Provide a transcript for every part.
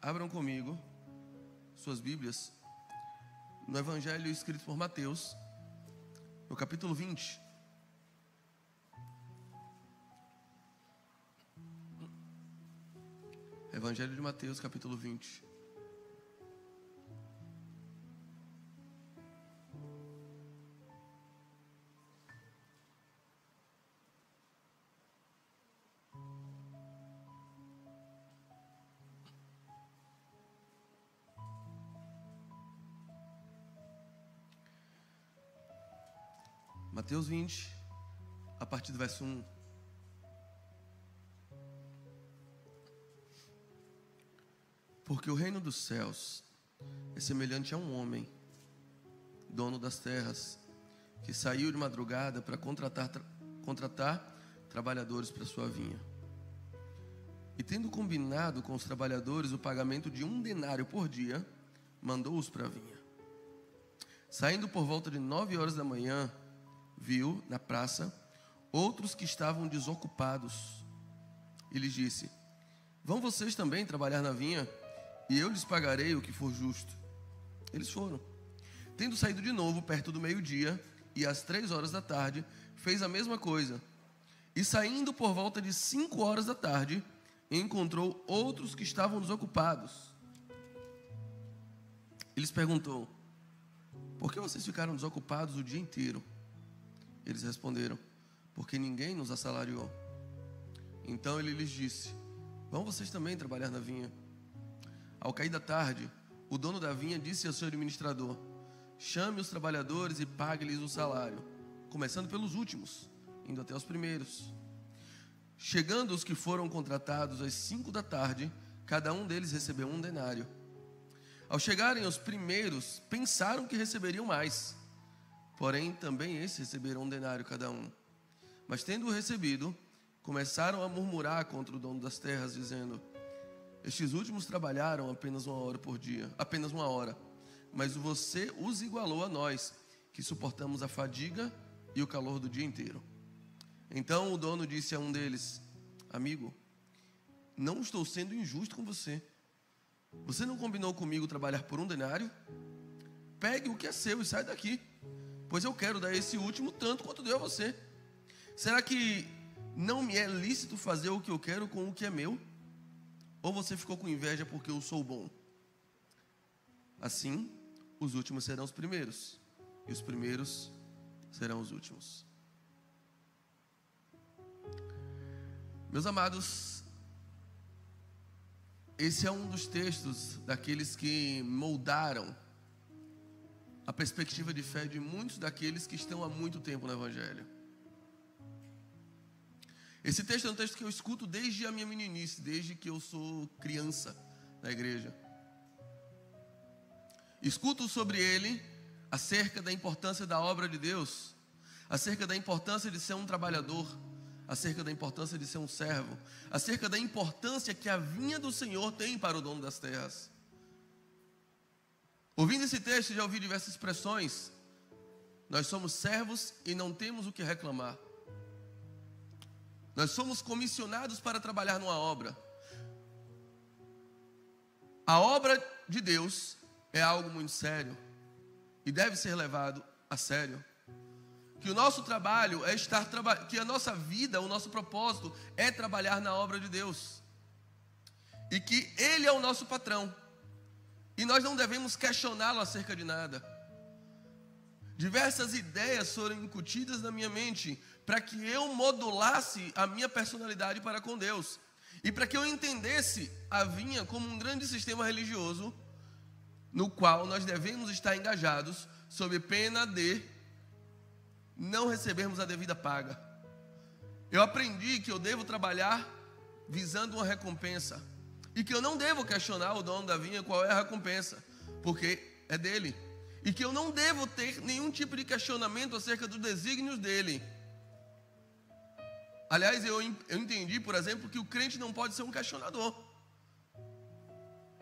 Abram comigo suas Bíblias no Evangelho escrito por Mateus, no capítulo 20. Evangelho de Mateus, capítulo 20. Mateus 20, a partir do verso 1. Porque o reino dos céus é semelhante a um homem, dono das terras, que saiu de madrugada para contratar trabalhadores para sua vinha. E tendo combinado com os trabalhadores o pagamento de 1 denário por dia, mandou-os para a vinha. Saindo por volta de 9 horas da manhã, viu na praça outros que estavam desocupados e lhes disse: vão vocês também trabalhar na vinha, e eu lhes pagarei o que for justo. Eles foram. Tendo saído de novo perto do meio-dia, e às 3 horas da tarde, fez a mesma coisa. E saindo por volta de 5 horas da tarde, encontrou outros que estavam desocupados. E lhes perguntou: por que vocês ficaram desocupados o dia inteiro? Eles responderam: porque ninguém nos assalariou. Então ele lhes disse: vão vocês também trabalhar na vinha. Ao cair da tarde, o dono da vinha disse ao seu administrador: chame os trabalhadores e pague-lhes o salário, começando pelos últimos, indo até os primeiros. Chegando os que foram contratados às 5 da tarde, cada um deles recebeu 1 denário. Ao chegarem os primeiros, pensaram que receberiam mais. Porém, também esses receberam 1 denário cada um. Mas tendo-o recebido, começaram a murmurar contra o dono das terras, dizendo: estes últimos trabalharam apenas 1 hora por dia, apenas 1 hora. Mas você os igualou a nós, que suportamos a fadiga e o calor do dia inteiro. Então o dono disse a um deles: amigo, não estou sendo injusto com você. Você não combinou comigo trabalhar por 1 denário? Pegue o que é seu e sai daqui, pois eu quero dar esse último tanto quanto deu a você. Será que não me é lícito fazer o que eu quero com o que é meu? Ou você ficou com inveja porque eu sou bom? Assim, os últimos serão os primeiros, e os primeiros serão os últimos. Meus amados, esse é um dos textos daqueles que moldaram a perspectiva de fé de muitos daqueles que estão há muito tempo no Evangelho. Esse texto é um texto que eu escuto desde a minha meninice, desde que eu sou criança na igreja. Escuto sobre ele acerca da importância da obra de Deus, acerca da importância de ser um trabalhador, acerca da importância de ser um servo, acerca da importância que a vinha do Senhor tem para o dono das terras. Ouvindo esse texto, já ouvi diversas expressões. Nós somos servos e não temos o que reclamar. Nós somos comissionados para trabalhar numa obra. A obra de Deus é algo muito sério e deve ser levado a sério. Que o nosso trabalho é que a nossa vida, o nosso propósito é trabalhar na obra de Deus. E que Ele é o nosso patrão. E nós não devemos questioná-lo acerca de nada. Diversas ideias foram incutidas na minha mente para que eu modulasse a minha personalidade para com Deus. E para que eu entendesse a vinha como um grande sistema religioso no qual nós devemos estar engajados sob pena de não recebermos a devida paga. Eu aprendi que eu devo trabalhar visando uma recompensa e que eu não devo questionar o dono da vinha qual é a recompensa, porque é dele. E que eu não devo ter nenhum tipo de questionamento acerca dos desígnios dele. Aliás, eu entendi, por exemplo, que o crente não pode ser um questionador.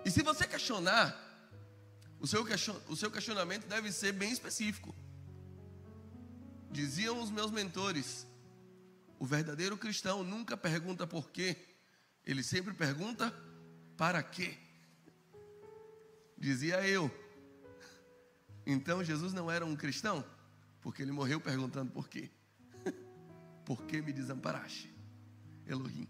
E se você questionar, o seu questionamento deve ser bem específico. Diziam os meus mentores: o verdadeiro cristão nunca pergunta por quê, ele sempre pergunta para quê. Dizia eu. Então Jesus não era um cristão? Porque ele morreu perguntando por quê. Por que me desamparaste, Elohim?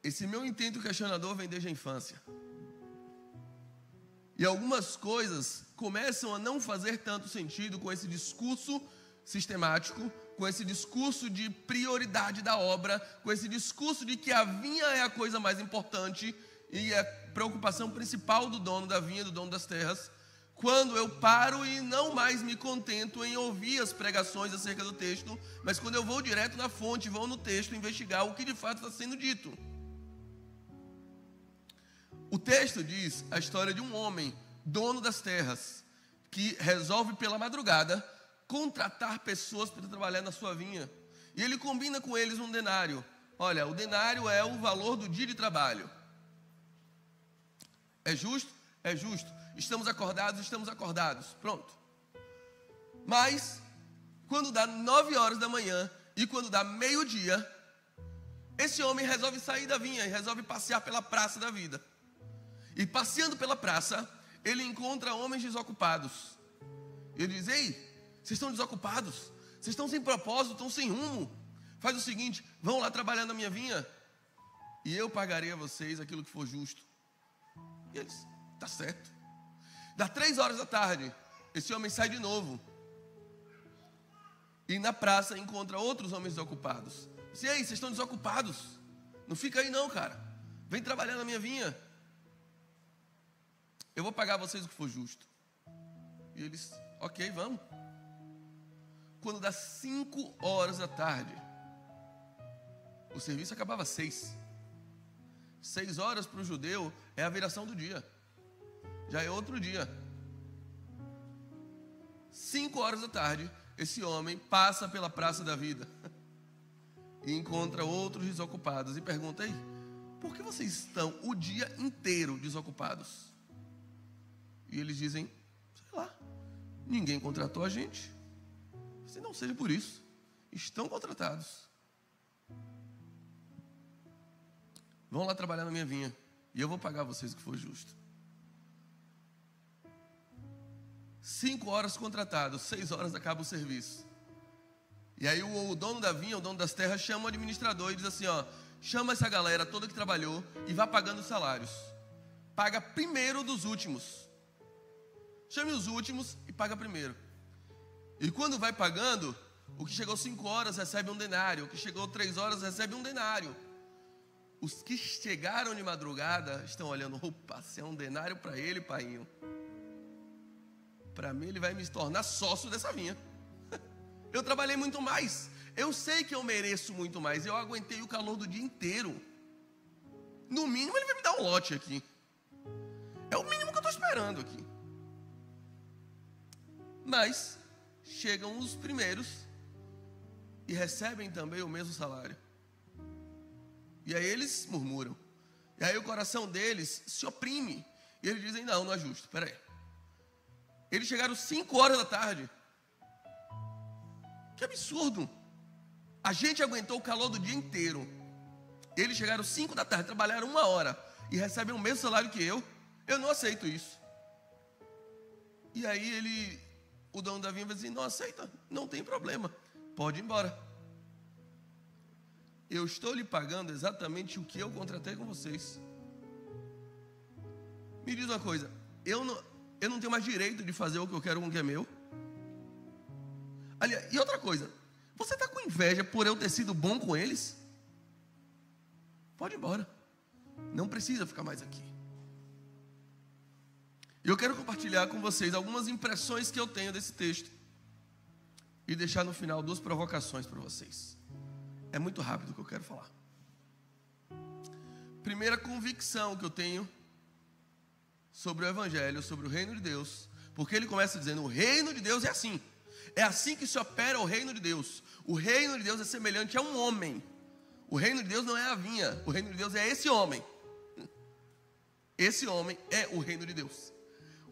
Esse meu intento questionador vem desde a infância. E algumas coisas começam a não fazer tanto sentido com esse discurso sistemático, com esse discurso de prioridade da obra, com esse discurso de que a vinha é a coisa mais importante e a preocupação principal do dono da vinha, do dono das terras, quando eu paro e não mais me contento em ouvir as pregações acerca do texto, mas quando eu vou direto na fonte, vou no texto investigar o que de fato está sendo dito. O texto diz a história de um homem, dono das terras, que resolve pela madrugada contratar pessoas para trabalhar na sua vinha. E ele combina com eles um denário. Olha, o denário é o valor do dia de trabalho. É justo? É justo. Estamos acordados? Estamos acordados. Pronto. Mas, quando dá 9 horas da manhã e quando dá meio-dia, esse homem resolve sair da vinha e resolve passear pela praça da vida. E passeando pela praça, ele encontra homens desocupados. Ele diz: ei, vocês estão desocupados? Vocês estão sem propósito, estão sem rumo. Faz o seguinte, vão lá trabalhar na minha vinha e eu pagarei a vocês aquilo que for justo. E eles, tá certo. Dá 3 horas da tarde, esse homem sai de novo. E na praça encontra outros homens desocupados. Diz: ei, vocês estão desocupados? Não fica aí não, cara. Vem trabalhar na minha vinha. Eu vou pagar a vocês o que for justo. E eles, ok, vamos. Quando dá 5 horas da tarde, o serviço acabava às 6. 6 horas para o judeu é a viração do dia. Já é outro dia. 5 horas da tarde, esse homem passa pela praça da vida e encontra outros desocupados e pergunta: aí, por que vocês estão o dia inteiro desocupados? E eles dizem: sei lá, ninguém contratou a gente. Se não seja por isso, estão contratados. Vão lá trabalhar na minha vinha e eu vou pagar vocês o que for justo. 5 horas contratados, 6 horas acaba o serviço. E aí o dono da vinha, o dono das terras, chama o administrador e diz assim: ó, chama essa galera toda que trabalhou e vá pagando os salários. Paga primeiro dos últimos. Chame os últimos e paga primeiro. E quando vai pagando, o que chegou 5 horas recebe um denário, o que chegou 3 horas recebe um denário. Os que chegaram de madrugada estão olhando: opa, se é um denário para ele, painho, para mim ele vai me tornar sócio dessa vinha. Eu trabalhei muito mais, eu sei que eu mereço muito mais, eu aguentei o calor do dia inteiro. No mínimo ele vai me dar um lote aqui. É o mínimo que eu estou esperando aqui. Mas chegam os primeiros e recebem também o mesmo salário. E aí eles murmuram. E aí o coração deles se oprime. E eles dizem: não, não é justo, peraí. Eles chegaram 5 horas da tarde. Que absurdo. A gente aguentou o calor do dia inteiro. Eles chegaram 5 da tarde, trabalharam 1 hora e recebem o mesmo salário que eu. Eu não aceito isso. E aí o dono da vinha vai dizer: não aceita, não tem problema, pode ir embora. Eu estou lhe pagando exatamente o que eu contratei com vocês. Me diz uma coisa, eu não tenho mais direito de fazer o que eu quero com o que é meu? Aliás, e outra coisa, você está com inveja por eu ter sido bom com eles? Pode ir embora, não precisa ficar mais aqui. E eu quero compartilhar com vocês algumas impressões que eu tenho desse texto e deixar no final 2 provocações para vocês. É muito rápido o que eu quero falar. Primeira convicção que eu tenho sobre o Evangelho, sobre o reino de Deus, porque ele começa dizendo: o reino de Deus é assim. É assim que se opera o reino de Deus. O reino de Deus é semelhante a um homem. O reino de Deus não é a vinha, o reino de Deus é esse homem. Esse homem é o reino de Deus.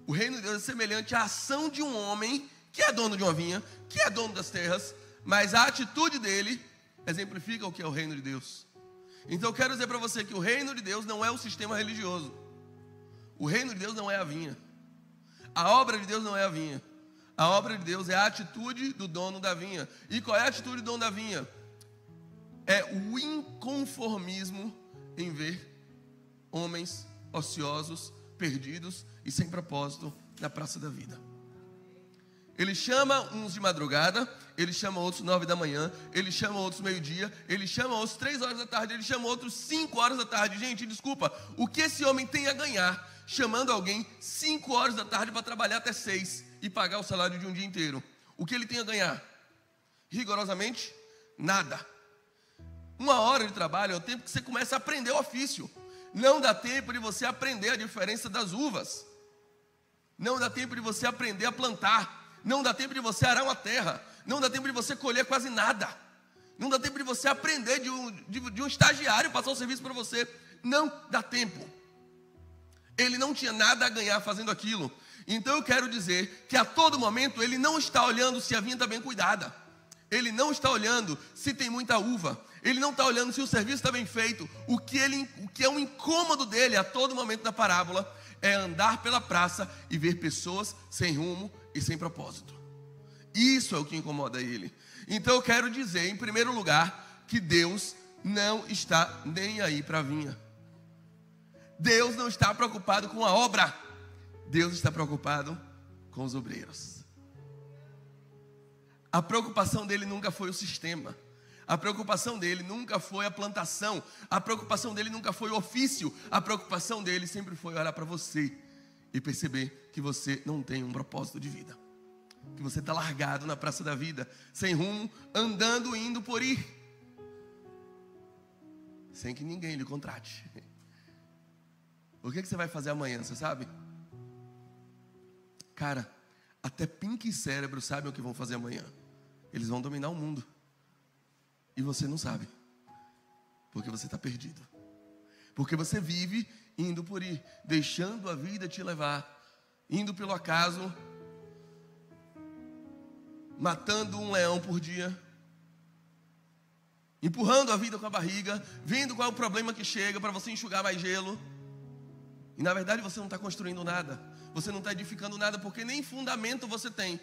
O reino de Deus é semelhante à ação de um homem que é dono de uma vinha, que é dono das terras, mas a atitude dele exemplifica o que é o reino de Deus. Então eu quero dizer para você que o reino de Deus não é o sistema religioso. O reino de Deus não é a vinha. A obra de Deus não é a vinha. A obra de Deus é a atitude do dono da vinha. E qual é a atitude do dono da vinha? É o inconformismo em ver homens ociosos, perdidos e sem propósito na praça da vida. Ele chama uns de madrugada, ele chama outros 9 da manhã, ele chama outros meio-dia, ele chama outros 3 horas da tarde, ele chama outros 5 horas da tarde. Gente, desculpa, o que esse homem tem a ganhar chamando alguém 5 horas da tarde para trabalhar até 6 e pagar o salário de um dia inteiro? O que ele tem a ganhar? Rigorosamente, nada. 1 hora de trabalho é o tempo que você começa a aprender o ofício. Não dá tempo de você aprender a diferença das uvas. Não dá tempo de você aprender a plantar. Não dá tempo de você arar uma terra. Não dá tempo de você colher quase nada. Não dá tempo de você aprender de um estagiário passar o serviço para você. Não dá tempo. Ele não tinha nada a ganhar fazendo aquilo. Então eu quero dizer que a todo momento ele não está olhando se a vinha está bem cuidada. Ele não está olhando se tem muita uva. Ele não está olhando se o serviço está bem feito. O que é um incômodo dele a todo momento da parábola é andar pela praça e ver pessoas sem rumo e sem propósito. Isso é o que incomoda ele. Então eu quero dizer, em primeiro lugar, que Deus não está nem aí para a vinha. Deus não está preocupado com a obra. Deus está preocupado com os obreiros. A preocupação dele nunca foi o sistema. A preocupação dele nunca foi a plantação. A preocupação dele nunca foi o ofício. A preocupação dele sempre foi olhar para você e perceber que você não tem um propósito de vida. Que você está largado na praça da vida, sem rumo, andando, indo por ir, sem que ninguém lhe contrate. O que você vai fazer amanhã, você sabe? Cara, até Pink e Cérebro sabem o que vão fazer amanhã. Eles vão dominar o mundo. E você não sabe. Porque você está perdido. Porque você vive indo por ir, deixando a vida te levar, indo pelo acaso, matando um leão por dia, empurrando a vida com a barriga, vendo qual é o problema que chega para você enxugar mais gelo. E na verdade você não está construindo nada. Você não está edificando nada, porque nem fundamento você tem.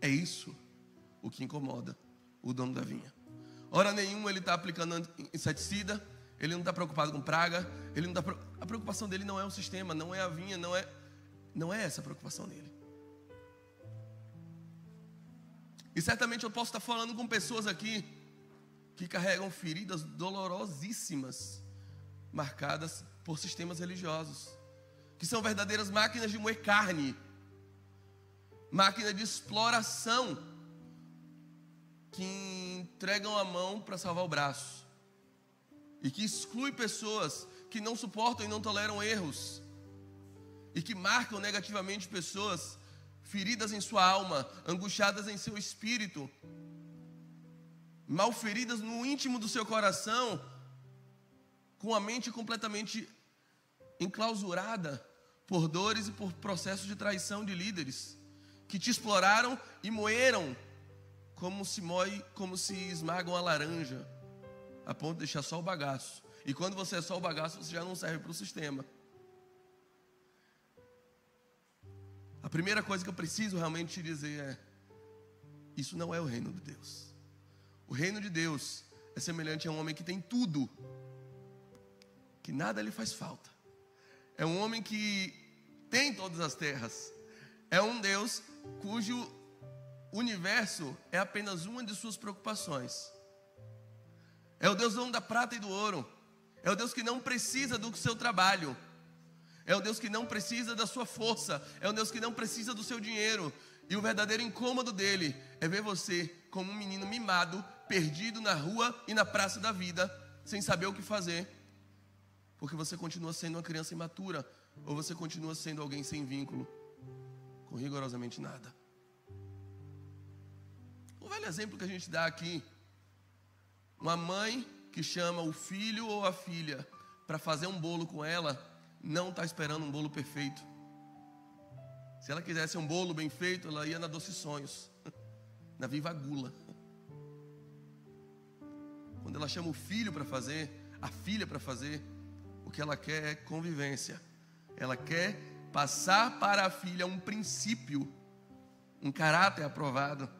É isso o que incomoda o dono da vinha. Hora nenhuma ele está aplicando inseticida, ele não está preocupado com praga, ele não tá, a preocupação dele não é o sistema, não é a vinha, não é essa a preocupação dele. E certamente eu posso estar falando com pessoas aqui que carregam feridas dolorosíssimas, marcadas por sistemas religiosos, que são verdadeiras máquinas de moer carne, máquina de exploração, que entregam a mão para salvar o braço, e que exclui pessoas que não suportam e não toleram erros, e que marcam negativamente pessoas feridas em sua alma, angustiadas em seu espírito, mal feridas no íntimo do seu coração, com a mente completamente enclausurada por dores e por processos de traição de líderes, que te exploraram e moeram como se esmagam a laranja, a ponto de deixar só o bagaço. E quando você é só o bagaço, você já não serve para o sistema. A primeira coisa que eu preciso realmente te dizer é: isso não é o reino de Deus. O reino de Deus é semelhante a um homem que tem tudo, que nada lhe faz falta. É um homem que tem todas as terras. É um Deus cujo universo é apenas uma de suas preocupações. É o Deus dono da prata e do ouro. É o Deus que não precisa do seu trabalho. É o Deus que não precisa da sua força. É o Deus que não precisa do seu dinheiro. E o verdadeiro incômodo dele é ver você como um menino mimado, perdido na rua e na praça da vida, sem saber o que fazer, porque você continua sendo uma criança imatura, ou você continua sendo alguém sem vínculo, com rigorosamente nada. Um velho exemplo que a gente dá aqui: uma mãe que chama o filho ou a filha para fazer um bolo com ela, não está esperando um bolo perfeito. Se ela quisesse um bolo bem feito, ela ia na Doce Sonhos, na Viva Gula. quando ela chama o filho para fazer, a filha para fazer, o que ela quer é convivência. Ela quer passar para a filha um princípio, um caráter aprovado.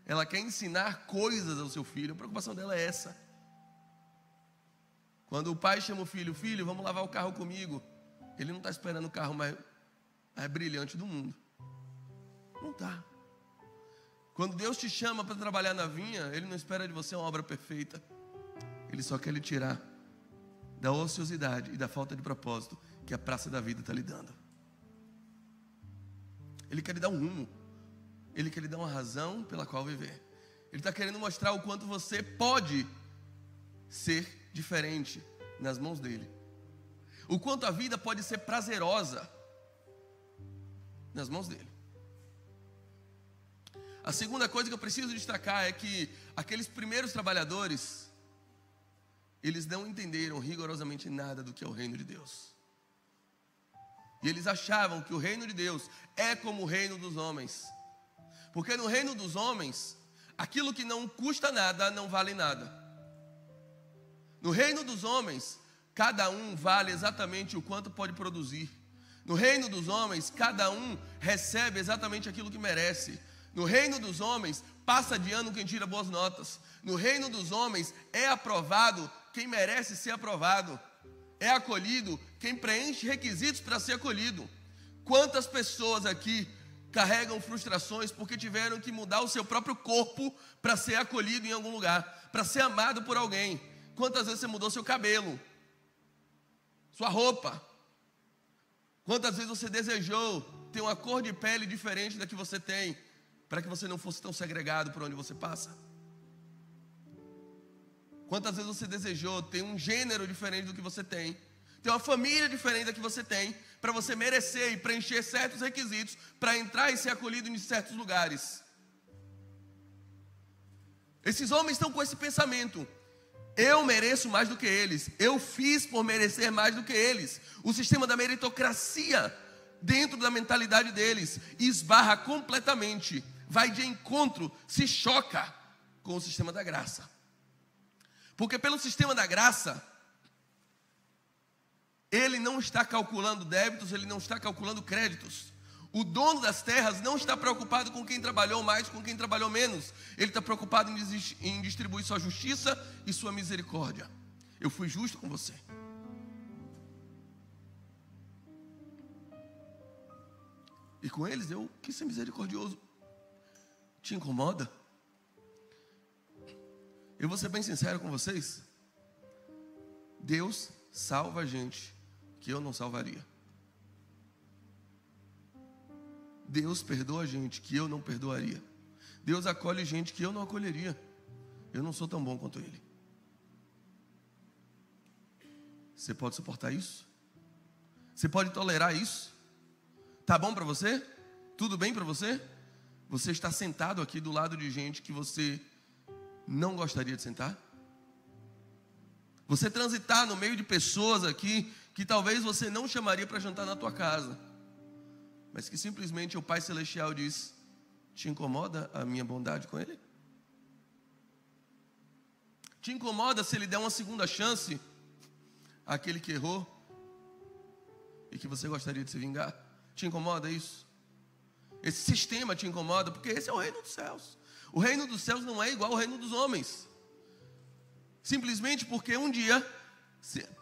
Ela quer ensinar coisas ao seu filho. A preocupação dela é essa. Quando o pai chama o filho, filho, vamos lavar o carro comigo, ele não está esperando o carro mais brilhante do mundo. Não está. Quando Deus te chama para trabalhar na vinha, Ele não espera de você uma obra perfeita. Ele só quer lhe tirar da ociosidade e da falta de propósito que a praça da vida está lhe dando. Ele quer lhe dar um rumo. Ele quer lhe dar uma razão pela qual viver. Ele está querendo mostrar o quanto você pode ser diferente nas mãos dele. O quanto a vida pode ser prazerosa nas mãos dele. A segunda coisa que eu preciso destacar é que aqueles primeiros trabalhadores, eles não entenderam rigorosamente nada do que é o reino de Deus. E eles achavam que o reino de Deus é como o reino dos homens. Porque no reino dos homens, aquilo que não custa nada, não vale nada. No reino dos homens, cada um vale exatamente o quanto pode produzir. No reino dos homens, cada um recebe exatamente aquilo que merece. No reino dos homens, passa de ano quem tira boas notas. No reino dos homens, é aprovado quem merece ser aprovado. É acolhido quem preenche requisitos para ser acolhido. Quantas pessoas aqui carregam frustrações porque tiveram que mudar o seu próprio corpo para ser acolhido em algum lugar, para ser amado por alguém? Quantas vezes você mudou seu cabelo, sua roupa? Quantas vezes você desejou ter uma cor de pele diferente da que você tem, para que você não fosse tão segregado por onde você passa? Quantas vezes você desejou ter um gênero diferente do que você tem, ter uma família diferente da que você tem, para você merecer e preencher certos requisitos para entrar e ser acolhido em certos lugares? Esses homens estão com esse pensamento: eu mereço mais do que eles, eu fiz por merecer mais do que eles. O sistema da meritocracia dentro da mentalidade deles esbarra completamente, vai de encontro, se choca com o sistema da graça. Porque pelo sistema da graça, ele não está calculando débitos, ele não está calculando créditos. O dono das terras não está preocupado com quem trabalhou mais, com quem trabalhou menos. Ele está preocupado em distribuir sua justiça e sua misericórdia. Eu fui justo com você. E com eles eu quis ser misericordioso. Te incomoda? Eu vou ser bem sincero com vocês. Deus salva a gente que eu não salvaria. Deus perdoa a gente que eu não perdoaria. Deus acolhe gente que eu não acolheria. Eu não sou tão bom quanto Ele. Você pode suportar isso? Você pode tolerar isso? Tá bom para você? Tudo bem para você? Você está sentado aqui do lado de gente que você não gostaria de sentar? Você transitar no meio de pessoas aqui que talvez você não chamaria para jantar na tua casa, mas que simplesmente o Pai Celestial diz: te incomoda a minha bondade com ele? Te incomoda se ele der uma segunda chance àquele que errou e que você gostaria de se vingar? Te incomoda isso? Esse sistema te incomoda? Porque esse é o reino dos céus. O reino dos céus não é igual ao reino dos homens. Simplesmente porque um dia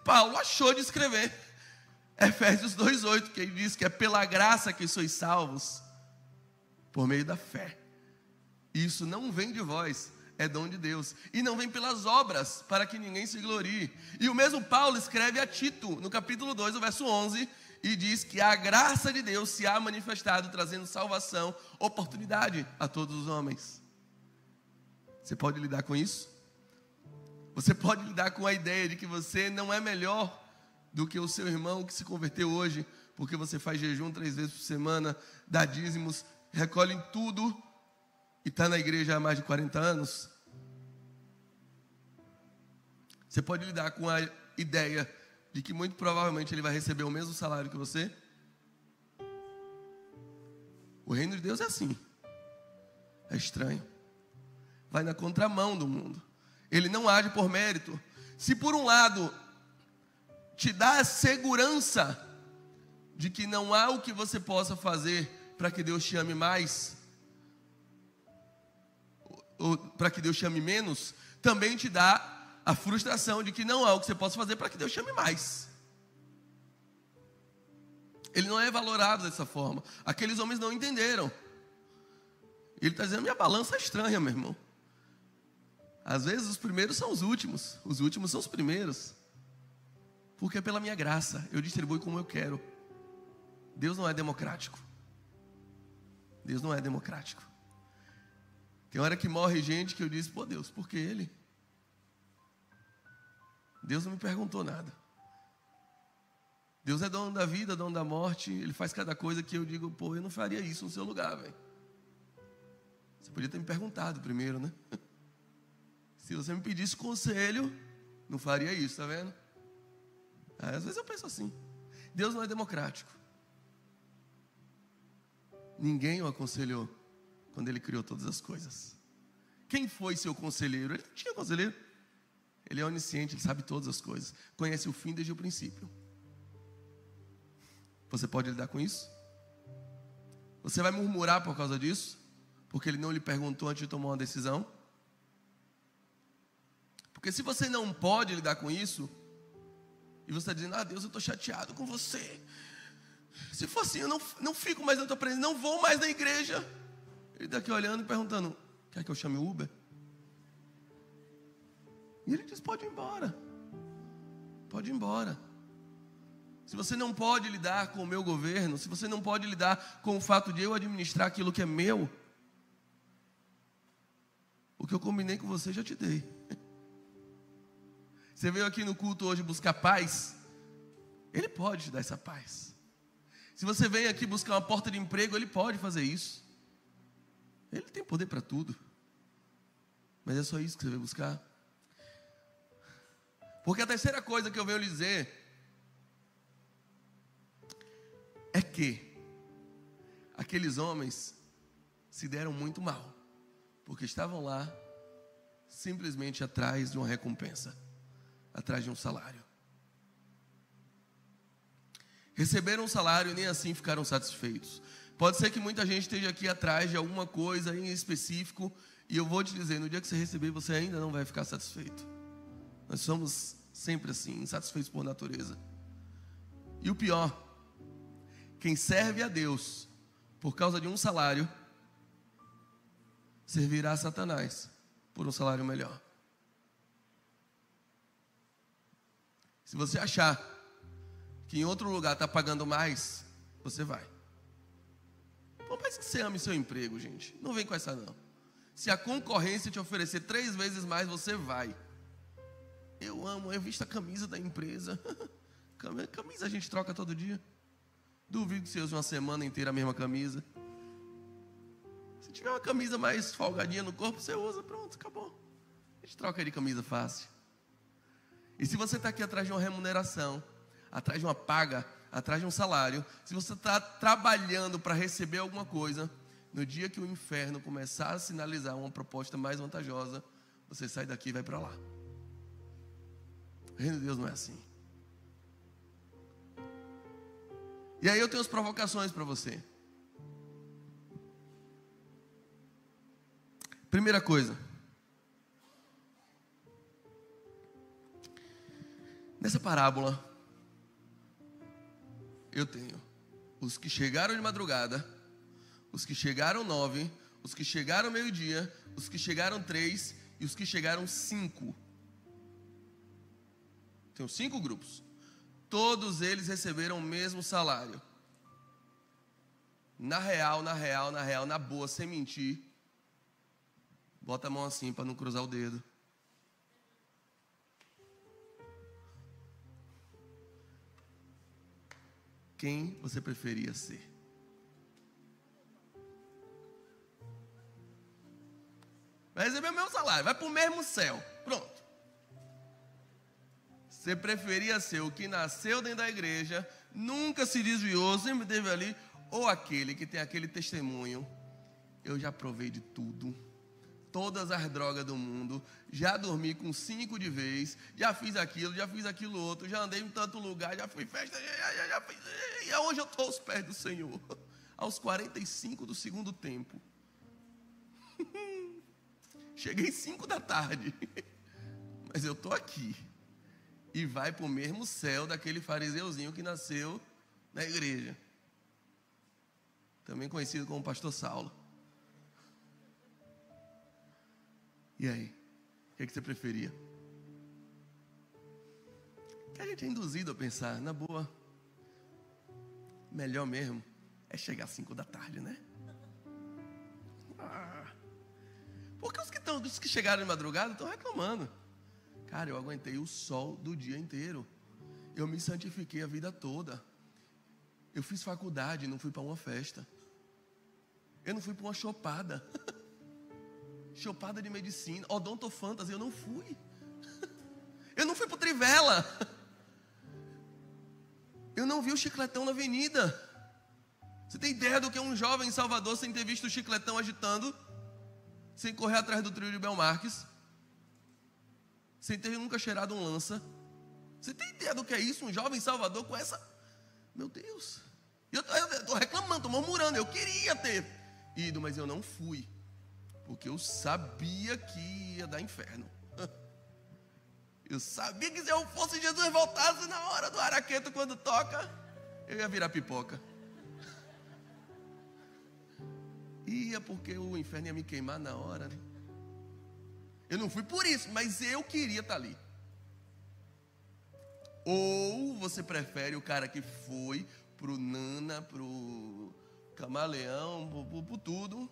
Paulo achou de escrever Efésios 2:8, que ele diz que é pela graça que sois salvos, por meio da fé. Isso não vem de vós, é dom de Deus. E não vem pelas obras, para que ninguém se glorie. E o mesmo Paulo escreve a Tito, no capítulo 2, o verso 11, e diz que a graça de Deus se há manifestado, trazendo salvação, oportunidade a todos os homens. Você pode lidar com isso? Você pode lidar com a ideia de que você não é melhor do que o seu irmão que se converteu hoje, porque você faz jejum 3 vezes por semana, dá dízimos, recolhe tudo e está na igreja há mais de 40 anos? Você pode lidar com a ideia de que muito provavelmente ele vai receber o mesmo salário que você? O reino de Deus é assim. É estranho. Vai na contramão do mundo. Ele não age por mérito. Se por um lado te dá a segurança de que não há o que você possa fazer para que Deus te ame mais, ou para que Deus te ame menos, também te dá a frustração de que não há o que você possa fazer para que Deus te ame mais. Ele não é valorado dessa forma. Aqueles homens não entenderam. Ele está dizendo, minha balança é estranha, meu irmão. Às vezes os primeiros são os últimos são os primeiros. Porque é pela minha graça, eu distribuo como eu quero. Deus não é democrático. Deus não é democrático. Tem hora que morre gente que eu disse, pô Deus, por que ele? Deus não me perguntou nada. Deus é dono da vida, dono da morte. Ele faz cada coisa que eu digo, pô, eu não faria isso no seu lugar, velho. Você podia ter me perguntado primeiro, né? Se você me pedisse conselho, não faria isso, tá vendo? Às vezes eu penso assim. Deus não é democrático. Ninguém o aconselhou quando ele criou todas as coisas. Quem foi seu conselheiro? Ele não tinha conselheiro. Ele é onisciente, ele sabe todas as coisas. Conhece o fim desde o princípio. Você pode lidar com isso? Você vai murmurar por causa disso? Porque ele não lhe perguntou antes de tomar uma decisão? Porque se você não pode lidar com isso, e você está dizendo, Deus, eu estou chateado com você. Se for assim, eu não fico mais na tua presença, não vou mais na igreja. Ele está aqui olhando e perguntando, quer que eu chame o Uber? E ele diz, pode ir embora. Pode ir embora. Se você não pode lidar com o meu governo, se você não pode lidar com o fato de eu administrar aquilo que é meu, o que eu combinei com você já te dei. Você veio aqui no culto hoje buscar paz, Ele pode te dar essa paz. Se você vem aqui buscar uma porta de emprego, Ele pode fazer isso. Ele tem poder para tudo. Mas é só isso que você veio buscar? Porque a terceira coisa que eu venho lhe dizer é que aqueles homens se deram muito mal, porque estavam lá simplesmente atrás de uma recompensa, atrás de um salário. Receberam um salário e nem assim ficaram satisfeitos. Pode ser que muita gente esteja aqui atrás de alguma coisa em específico, e eu vou te dizer, no dia que você receber, você ainda não vai ficar satisfeito. Nós somos sempre assim, insatisfeitos por natureza. E o pior, quem serve a Deus por causa de um salário, servirá a Satanás por um salário melhor. Se você achar que em outro lugar está pagando mais, você vai. Por mais que você ame seu emprego, gente, não vem com essa não. Se a concorrência te oferecer 3 vezes mais, você vai. Eu amo, eu visto a camisa da empresa. Camisa a gente troca todo dia. Duvido que você use uma semana inteira a mesma camisa. Se tiver uma camisa mais folgadinha no corpo, você usa, pronto, acabou. A gente troca de camisa fácil. E se você está aqui atrás de uma remuneração, atrás de uma paga, atrás de um salário, se você está trabalhando para receber alguma coisa, no dia que o inferno começar a sinalizar uma proposta mais vantajosa, você sai daqui e vai para lá. O reino de Deus não é assim. E aí eu tenho as provocações para você. Primeira coisa. Nessa parábola, eu tenho os que chegaram de madrugada, os que chegaram 9, os que chegaram meio-dia, os que chegaram 3 e os que chegaram 5. Tenho 5 grupos. Todos eles receberam o mesmo salário. Na real, na boa, sem mentir. Bota a mão assim para não cruzar o dedo. Quem você preferia ser? Vai receber o mesmo salário, vai para o mesmo céu. Pronto. Você preferia ser o que nasceu dentro da igreja, nunca se desviou, sempre esteve ali, ou aquele que tem aquele testemunho? Eu já provei de tudo, todas as drogas do mundo, já dormi com 5 de vez, já fiz aquilo outro, já andei em tanto lugar, já fui festa, já fiz, e hoje eu estou aos pés do Senhor, aos 45 do segundo tempo. Cheguei 5 da tarde, mas eu estou aqui, e vai para o mesmo céu daquele fariseuzinho que nasceu na igreja, também conhecido como Pastor Saulo. E aí? O que você preferia? Que a gente é induzido a pensar, na boa, melhor mesmo é chegar às 5 da tarde, né? Porque os que chegaram de madrugada estão reclamando. Cara, eu aguentei o sol do dia inteiro. Eu me santifiquei a vida toda. Eu fiz faculdade, não fui para uma festa. Eu não fui para uma chopada. Chopada de medicina, Odonto Fantasy, eu não fui. Eu não fui para o Trivela. Eu não vi o chicletão na avenida. Você tem ideia do que é um jovem em Salvador sem ter visto o chicletão agitando? Sem correr atrás do trio de Belmarques? Sem ter nunca cheirado um lança? Você tem ideia do que é isso? Um jovem em Salvador com essa... Meu Deus. Eu estou reclamando, estou murmurando. Eu queria ter ido, mas eu não fui. Porque eu sabia que ia dar inferno. Eu sabia que se eu fosse Jesus voltasse na hora do araqueto, quando toca, eu ia virar pipoca. Ia porque o inferno ia me queimar na hora, né? Eu não fui por isso, mas eu queria estar ali. Ou você prefere o cara que foi pro Nana, pro Camaleão, pro tudo,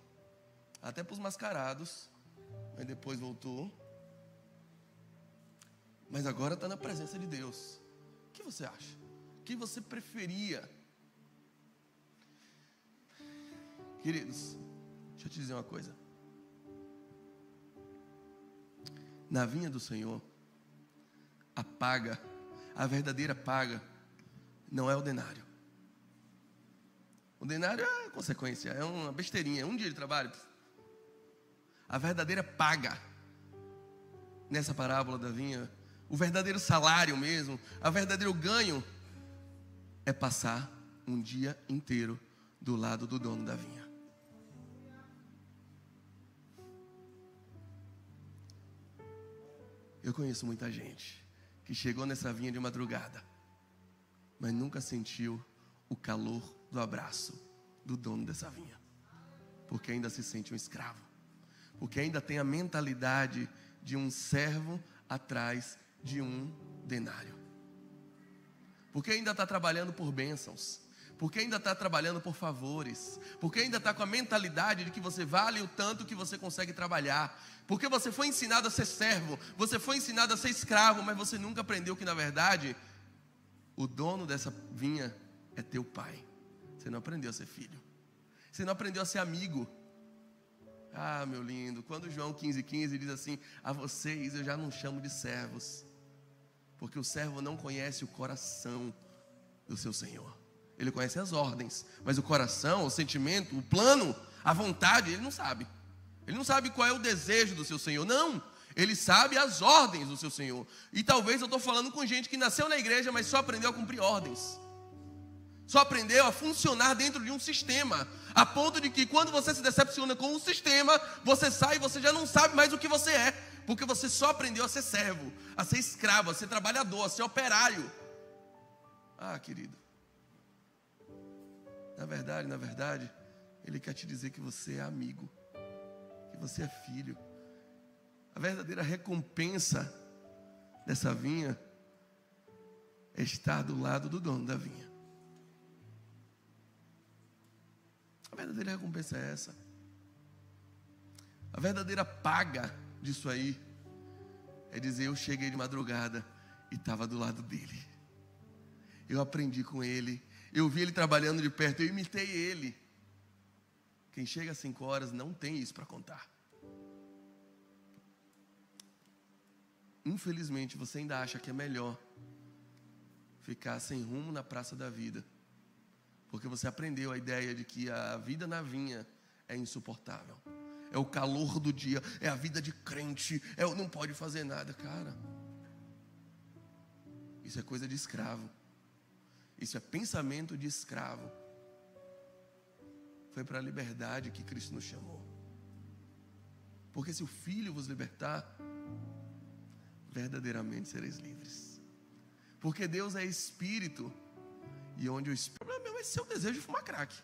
até para os mascarados, mas depois voltou, mas agora está na presença de Deus. O que você acha? O que você preferia? Queridos, deixa eu te dizer uma coisa. Na vinha do Senhor, a verdadeira paga, não é o denário. O denário é consequência, é uma besteirinha, é um dia de trabalho. A verdadeira paga, nessa parábola da vinha, o verdadeiro salário mesmo, o verdadeiro ganho, é passar um dia inteiro do lado do dono da vinha. Eu conheço muita gente que chegou nessa vinha de madrugada, mas nunca sentiu o calor do abraço do dono dessa vinha, porque ainda se sente um escravo, porque ainda tem a mentalidade de um servo atrás de um denário, porque ainda está trabalhando por bênçãos, porque ainda está trabalhando por favores, porque ainda está com a mentalidade de que você vale o tanto que você consegue trabalhar, porque você foi ensinado a ser servo, você foi ensinado a ser escravo, mas você nunca aprendeu que na verdade o dono dessa vinha é teu pai. Você não aprendeu a ser filho, você não aprendeu a ser amigo. Ah, meu lindo, quando João 15,15 diz assim: a vocês eu já não chamo de servos, porque o servo não conhece o coração do seu Senhor. Ele conhece as ordens, mas o coração, o sentimento, o plano, a vontade, ele não sabe. Ele não sabe qual é o desejo do seu Senhor, não. Ele sabe as ordens do seu Senhor. E talvez eu estou falando com gente que nasceu na igreja, mas só aprendeu a cumprir ordens. Só aprendeu a funcionar dentro de um sistema, a ponto de que quando você se decepciona com o sistema, você sai e você já não sabe mais o que você é, porque você só aprendeu a ser servo, a ser escravo, a ser trabalhador, a ser operário. Ah, querido, na verdade, Ele quer te dizer que você é amigo, que você é filho. A verdadeira recompensa dessa vinha é estar do lado do dono da vinha. A verdadeira recompensa é essa. A verdadeira paga disso aí é dizer: eu cheguei de madrugada e estava do lado dele. Eu aprendi com ele, eu vi ele trabalhando de perto, eu imitei ele. Quem chega às 5 horas não tem isso para contar. Infelizmente, você ainda acha que é melhor ficar sem rumo na praça da vida, porque você aprendeu a ideia de que a vida na vinha é insuportável. é o calor do dia, é a vida de crente, não pode fazer nada. Cara, isso é coisa de escravo. Isso é pensamento de escravo. Foi para a liberdade que Cristo nos chamou. Porque se o Filho vos libertar, verdadeiramente sereis livres. Porque Deus é Espírito, e onde o Espírito... O problema é seu desejo de fumar crack.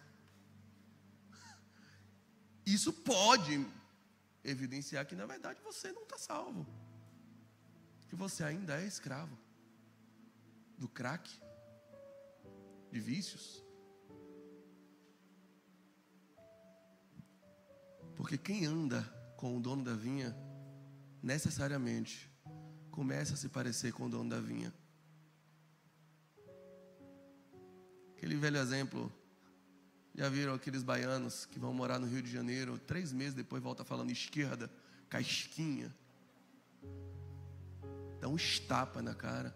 Isso pode evidenciar que na verdade você não está salvo, que você ainda é escravo do crack, de vícios. Porque quem anda com o dono da vinha necessariamente começa a se parecer com o dono da vinha. Aquele velho exemplo, já viram aqueles baianos que vão morar no Rio de Janeiro, 3 meses depois volta falando esquerda, casquinha, dá um estapa na cara,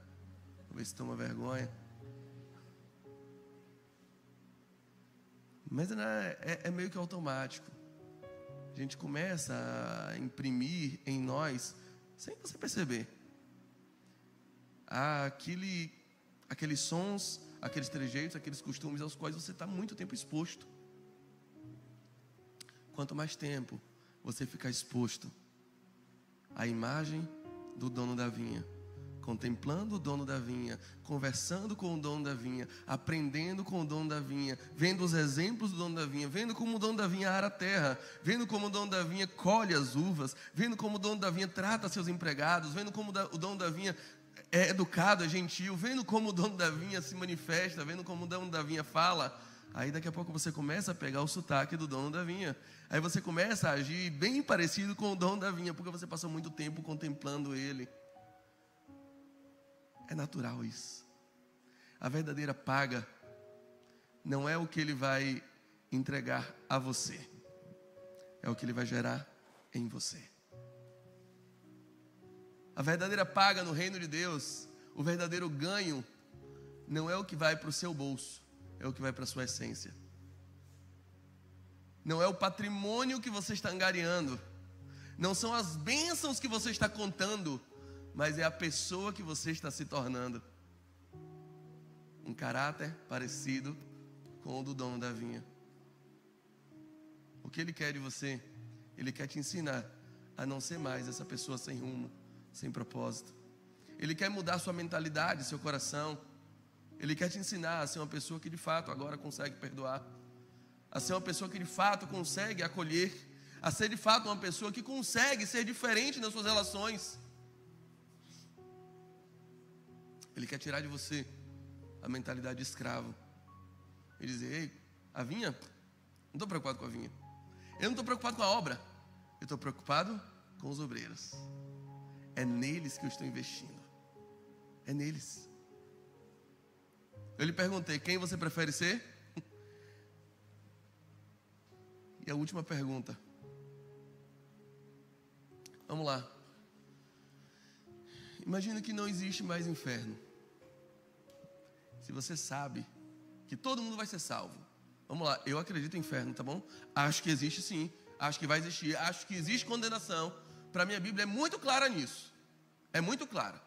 pra ver se toma vergonha. Mas é meio que automático. A gente começa a imprimir em nós, sem você perceber, aqueles sons, aqueles trejeitos, aqueles costumes aos quais você está muito tempo exposto. Quanto mais tempo você ficar exposto à imagem do dono da vinha, contemplando o dono da vinha, conversando com o dono da vinha, aprendendo com o dono da vinha, vendo os exemplos do dono da vinha, vendo como o dono da vinha ara a terra, vendo como o dono da vinha colhe as uvas, vendo como o dono da vinha trata seus empregados, vendo como o dono da vinha é educado, é gentil, vendo como o dono da vinha se manifesta, vendo como o dono da vinha fala. Aí daqui a pouco você começa a pegar o sotaque do dono da vinha. Aí você começa a agir bem parecido com o dono da vinha, porque você passou muito tempo contemplando ele. É natural isso. A verdadeira paga não é o que ele vai entregar a você, é o que ele vai gerar em você. A verdadeira paga no reino de Deus, o verdadeiro ganho, não é o que vai para o seu bolso, é o que vai para a sua essência. Não é o patrimônio que você está angariando, não são as bênçãos que você está contando, mas é a pessoa que você está se tornando. Um caráter parecido com o do dono da vinha. O que ele quer de você? Ele quer te ensinar a não ser mais essa pessoa sem rumo, sem propósito. Ele quer mudar sua mentalidade, seu coração. Ele quer te ensinar a ser uma pessoa que de fato agora consegue perdoar, a ser uma pessoa que de fato consegue acolher, a ser de fato uma pessoa que consegue ser diferente nas suas relações. Ele quer tirar de você a mentalidade de escravo e dizer: ei, a vinha, não estou preocupado com a vinha, eu não estou preocupado com a obra, eu estou preocupado com os obreiros. É neles que eu estou investindo, é neles. Eu lhe perguntei: quem você prefere ser? E a última pergunta, vamos lá. Imagina que não existe mais inferno. Se você sabe que todo mundo vai ser salvo. Vamos lá, eu acredito em inferno, tá bom? Acho que existe sim, acho que vai existir, acho que existe condenação. Para mim a Bíblia é muito clara nisso. É muito clara,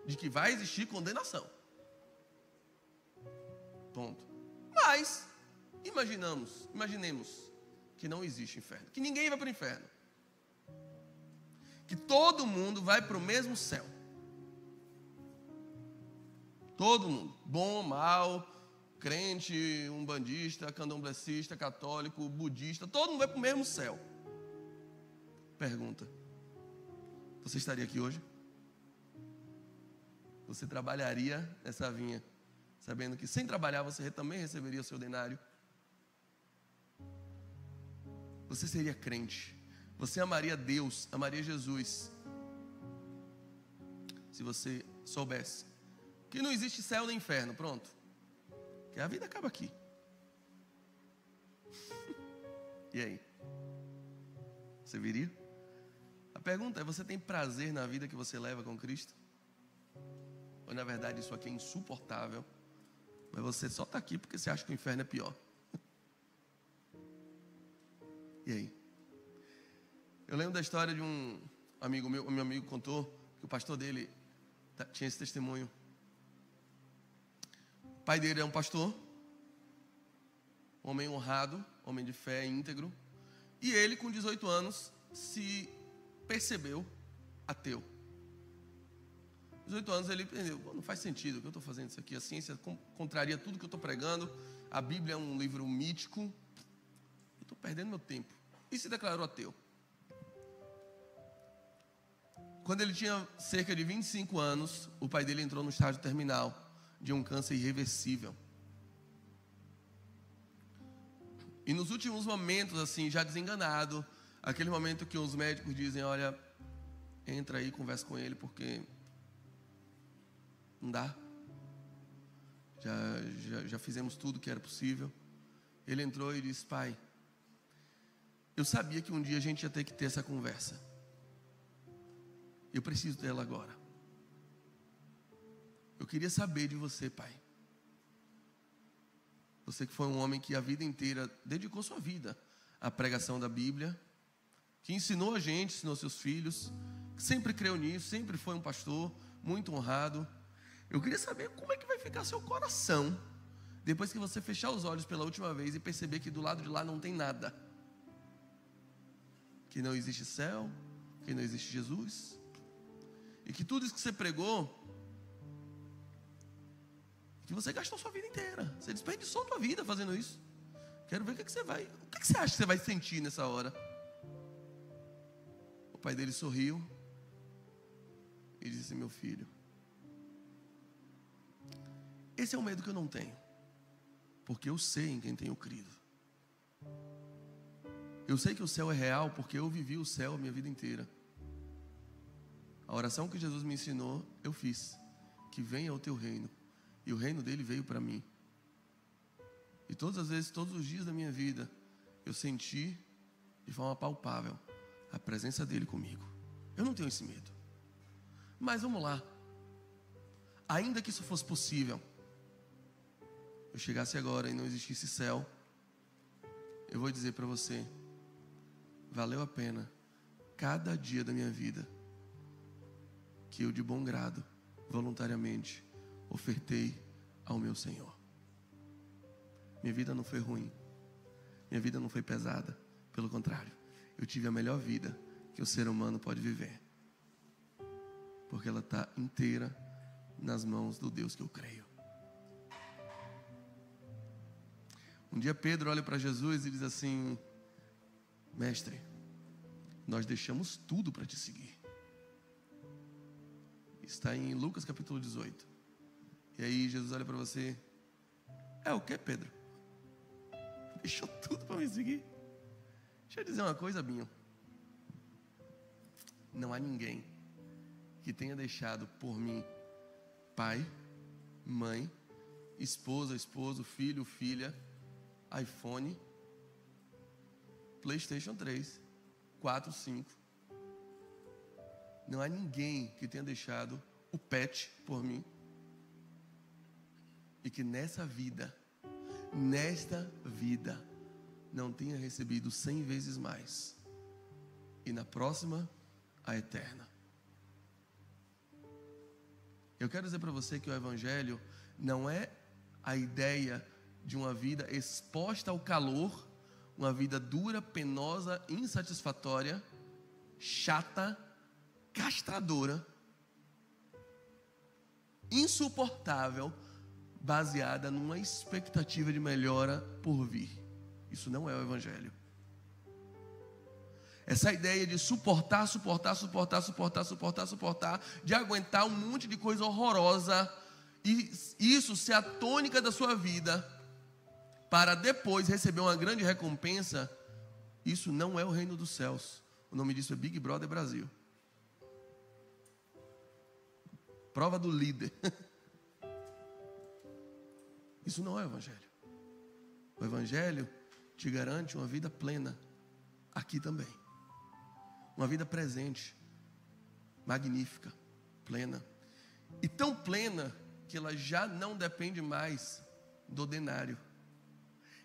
de que vai existir condenação. Ponto. Mas, imaginemos que não existe inferno, que ninguém vai para o inferno, que todo mundo vai para o mesmo céu. Todo mundo, bom, mal, crente, umbandista, candomblessista, católico, budista, todo mundo vai para o mesmo céu. Pergunta: você estaria aqui hoje? Você trabalharia nessa vinha, sabendo que sem trabalhar você também receberia o seu denário? Você seria crente, você amaria Deus, amaria Jesus, se você soubesse que não existe céu nem inferno, pronto, que a vida acaba aqui. E aí? Você viria? A pergunta é: você tem prazer na vida que você leva com Cristo? Ou na verdade isso aqui é insuportável, mas você só está aqui porque você acha que o inferno é pior? E aí? Eu lembro da história de um amigo meu amigo contou que o pastor dele tinha esse testemunho. O pai dele é um pastor, homem honrado, homem de fé, íntegro, e ele com 18 anos se percebeu ateu. 18 anos ele entendeu, não faz sentido o que eu estou fazendo isso aqui, a ciência contraria tudo que eu estou pregando, a Bíblia é um livro mítico, eu estou perdendo meu tempo, e se declarou ateu. Quando ele tinha cerca de 25 anos, o pai dele entrou no estágio terminal de um câncer irreversível. E nos últimos momentos, assim, já desenganado, aquele momento que os médicos dizem, olha, entra aí, conversa com ele, porque não dá. Já fizemos tudo que era possível. Ele entrou e disse, pai, eu sabia que um dia a gente ia ter que ter essa conversa. Eu preciso dela agora. Eu queria saber de você, pai. Você que foi um homem que a vida inteira dedicou sua vida à pregação da Bíblia, que ensinou a gente, ensinou seus filhos, que sempre creu nisso, sempre foi um pastor muito honrado. Eu queria saber como é que vai ficar seu coração depois que você fechar os olhos pela última vez e perceber que do lado de lá não tem nada. Que não existe céu, que não existe Jesus. E que tudo isso que você pregou, que você gastou sua vida inteira, você desperdiçou sua vida fazendo isso. Quero ver o que você acha que você vai sentir nessa hora. O pai dele sorriu e disse, meu filho, esse é o medo que eu não tenho, porque eu sei em quem tenho crido. Eu sei que o céu é real, porque eu vivi o céu a minha vida inteira. A oração que Jesus me ensinou, eu fiz. Que venha o teu reino. E o reino dele veio para mim. E todas as vezes, todos os dias da minha vida, eu senti de forma palpável a presença dele comigo. Eu não tenho esse medo. Mas vamos lá. Ainda que isso fosse possível, eu chegasse agora e não existisse céu, eu vou dizer para você, valeu a pena cada dia da minha vida que eu de bom grado, voluntariamente, ofertei ao meu Senhor. Minha vida não foi ruim, minha vida não foi pesada, pelo contrário, eu tive a melhor vida que o ser humano pode viver, porque ela está inteira nas mãos do Deus que eu creio. Um dia Pedro olha para Jesus e diz assim, mestre, nós deixamos tudo para te seguir. Está em Lucas capítulo 18. E aí Jesus olha para você, é o que, Pedro? Deixou tudo para me seguir? Deixa eu dizer uma coisa, Binho. Não há ninguém que tenha deixado por mim pai, mãe, esposa, esposo, filho, filha, iPhone, PlayStation 3, 4, 5. Não há ninguém que tenha deixado o pet por mim e que nesta vida, não tenha recebido 100 vezes mais e na próxima, a eterna. Eu quero dizer para você que o Evangelho não é a ideia de uma vida exposta ao calor, uma vida dura, penosa, insatisfatória, chata, castradora, insuportável, baseada numa expectativa de melhora por vir. Isso não é o Evangelho. Essa ideia de suportar, de aguentar um monte de coisa horrorosa, e isso ser a tônica da sua vida, para depois receber uma grande recompensa, isso não é o reino dos céus. O nome disso é Big Brother Brasil. Prova do líder. Isso não é o Evangelho. O Evangelho te garante uma vida plena, aqui também. Uma vida presente, magnífica, plena. E tão plena que ela já não depende mais do denário.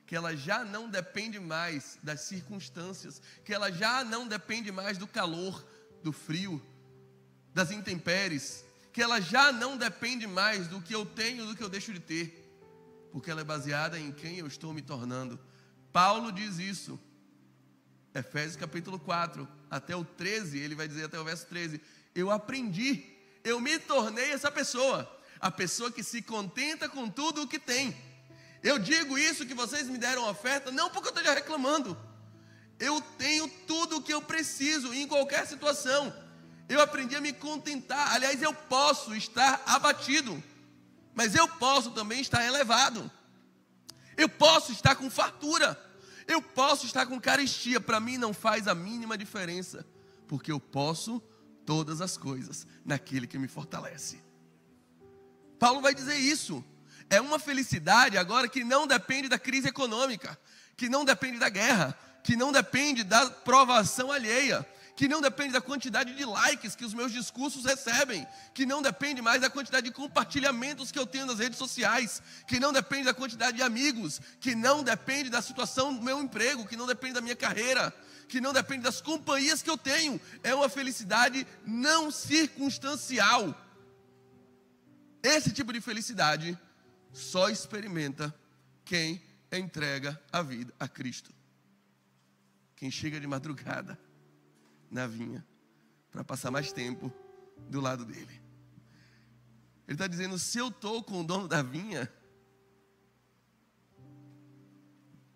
que ela já não depende mais das circunstâncias, que ela já não depende mais do calor, do frio, das intempéries, que ela já não depende mais do que eu tenho, do que eu deixo de ter, porque ela é baseada em quem eu estou me tornando. Paulo diz isso, Efésios capítulo 4, até o 13, ele vai dizer até o verso 13, eu aprendi, eu me tornei essa pessoa, a pessoa que se contenta com tudo o que tem. Eu digo isso que vocês me deram oferta, não porque eu esteja reclamando, eu tenho tudo o que eu preciso em qualquer situação. Eu aprendi a me contentar. Aliás, eu posso estar abatido, mas eu posso também estar elevado. Eu posso estar com fartura, eu posso estar com carestia. Para mim não faz a mínima diferença, porque eu posso todas as coisas naquele que me fortalece. Paulo vai dizer isso. É uma felicidade agora que não depende da crise econômica, que não depende da guerra, que não depende da provação alheia, que não depende da quantidade de likes que os meus discursos recebem, que não depende mais da quantidade de compartilhamentos que eu tenho nas redes sociais, que não depende da quantidade de amigos, que não depende da situação do meu emprego, que não depende da minha carreira, que não depende das companhias que eu tenho. É uma felicidade não circunstancial. Esse tipo de felicidade só experimenta quem entrega a vida a Cristo. Quem chega de madrugada na vinha para passar mais tempo do lado dele. Ele está dizendo, se eu estou com o dono da vinha,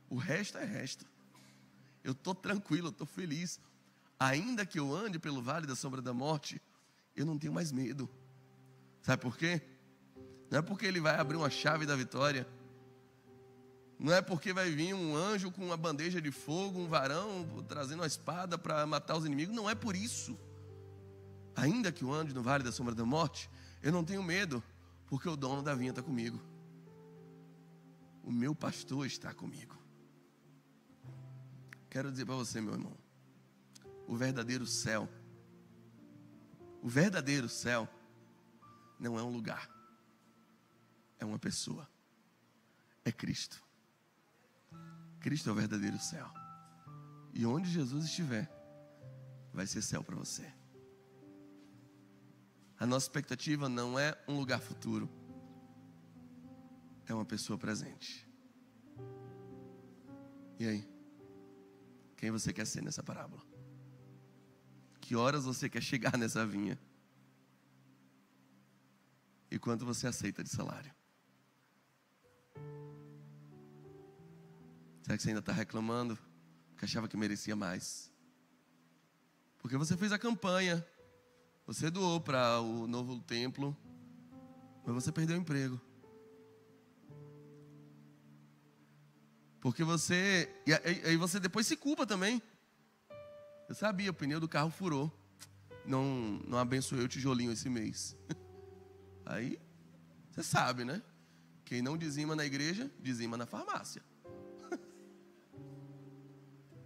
o resto é resto. Eu estou tranquilo, eu estou feliz. Ainda que eu ande pelo vale da sombra da morte, eu não tenho mais medo. Sabe por quê? Não é porque ele vai abrir uma chave da vitória. Não é porque vai vir um anjo com uma bandeja de fogo, um varão trazendo uma espada para matar os inimigos. Não é por isso. Ainda que eu ande no vale da sombra da morte, eu não tenho medo, porque o dono da vinha está comigo. O meu pastor está comigo. Quero dizer para você, meu irmão, o verdadeiro céu não é um lugar, é uma pessoa, é Cristo. Cristo é o verdadeiro céu. E onde Jesus estiver, vai ser céu para você. A nossa expectativa não é um lugar futuro, é uma pessoa presente. E aí? Quem você quer ser nessa parábola? Que horas você quer chegar nessa vinha? E quanto você aceita de salário? Será que você ainda está reclamando? Porque achava que merecia mais? Porque você fez a campanha, você doou para o novo templo, mas você perdeu o emprego. Porque você... E aí você depois se culpa também. Eu sabia, o pneu do carro furou. Não abençoei o tijolinho esse mês. Aí, você sabe, né? Quem não dizima na igreja, dizima na farmácia.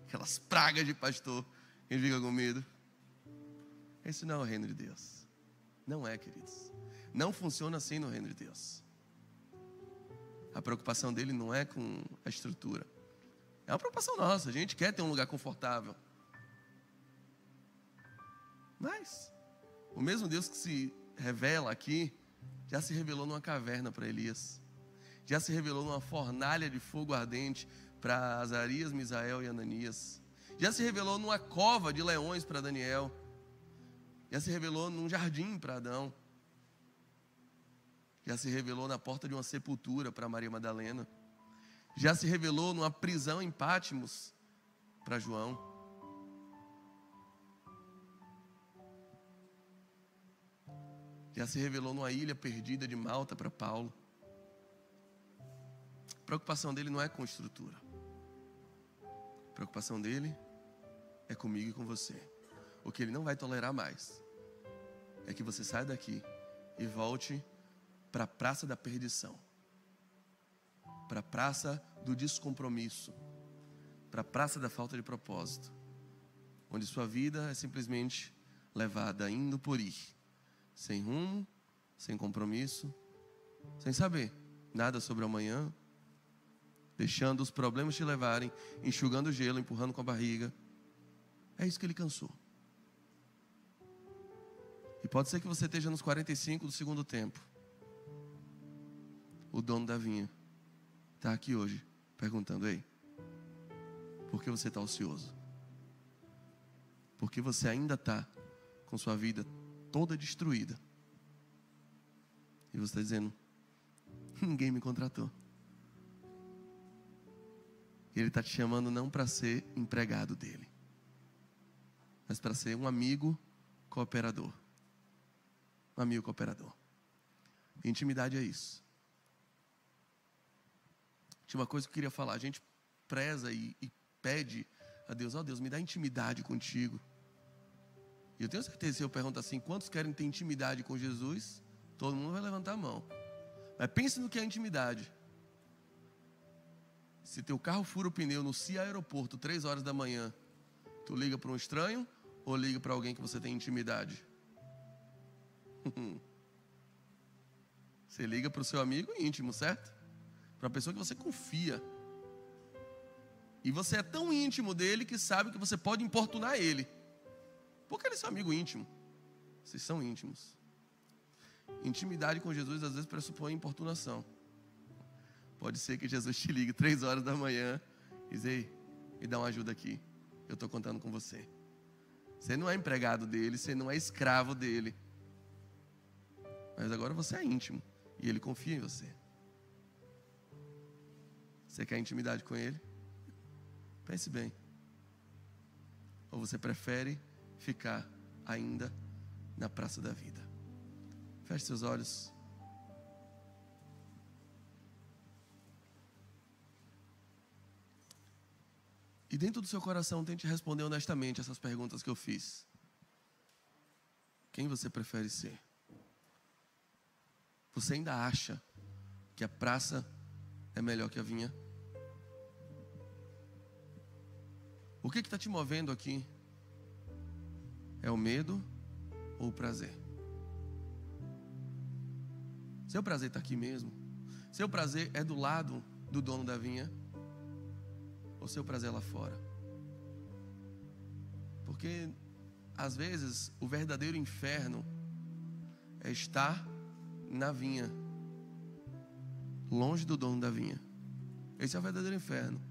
Aquelas pragas de pastor, quem fica com medo. Esse não é o reino de Deus. Não é, queridos. Não funciona assim no reino de Deus. A preocupação dele não é com a estrutura. É uma preocupação nossa. A gente quer ter um lugar confortável. Mas o mesmo Deus que se revela aqui, já se revelou numa caverna para Elias. Já se revelou numa fornalha de fogo ardente para Azarias, Misael e Ananias. Já se revelou numa cova de leões para Daniel. Já se revelou num jardim para Adão. Já se revelou na porta de uma sepultura para Maria Madalena. Já se revelou numa prisão em Pátimos para João. Já se revelou numa ilha perdida de Malta para Paulo. A preocupação dele não é com estrutura. A preocupação dele é comigo e com você. O que ele não vai tolerar mais é que você saia daqui e volte para a praça da perdição, para a praça do descompromisso, para a praça da falta de propósito, onde sua vida é simplesmente levada indo por ir, sem rumo, sem compromisso, sem saber nada sobre o amanhã, deixando os problemas te levarem, enxugando o gelo, empurrando com a barriga. É isso que ele cansou. E pode ser que você esteja nos 45 do segundo tempo. O dono da vinha está aqui hoje perguntando: ei, por que você está ocioso? Porque você ainda está com sua vida toda destruída. E você está dizendo: ninguém me contratou. Ele está te chamando não para ser empregado dele, mas para ser um amigo cooperador. Um amigo cooperador. Intimidade é isso. Tinha uma coisa que eu queria falar. A gente preza e pede a Deus: ó Deus, me dá intimidade contigo. E eu tenho certeza, se eu pergunto assim, quantos querem ter intimidade com Jesus? Todo mundo vai levantar a mão. Mas pense no que é intimidade. Se teu carro fura o pneu no CIA Aeroporto, 3 horas da manhã, tu liga para um estranho ou liga para alguém que você tem intimidade? Você liga para o seu amigo íntimo, certo? Para a pessoa que você confia. E você é tão íntimo dele que sabe que você pode importunar ele. Porque ele é seu amigo íntimo. Vocês são íntimos. Intimidade com Jesus às vezes pressupõe importunação. Pode ser que Jesus te ligue 3 horas da manhã e diz: ei, me dá uma ajuda aqui. Eu estou contando com você. Você não é empregado dele, você não é escravo dele. Mas agora você é íntimo e ele confia em você. Você quer intimidade com ele? Pense bem. Ou você prefere ficar ainda na praça da vida? Feche seus olhos. E dentro do seu coração, tente responder honestamente essas perguntas que eu fiz. Quem você prefere ser? Você ainda acha que a praça é melhor que a vinha? O que está te movendo aqui? É o medo ou o prazer? Seu prazer está aqui mesmo? Seu prazer é do lado do dono da vinha? Ou seu prazer é lá fora? Porque às vezes o verdadeiro inferno é estar na vinha, longe do dono da vinha. Esse é o verdadeiro inferno.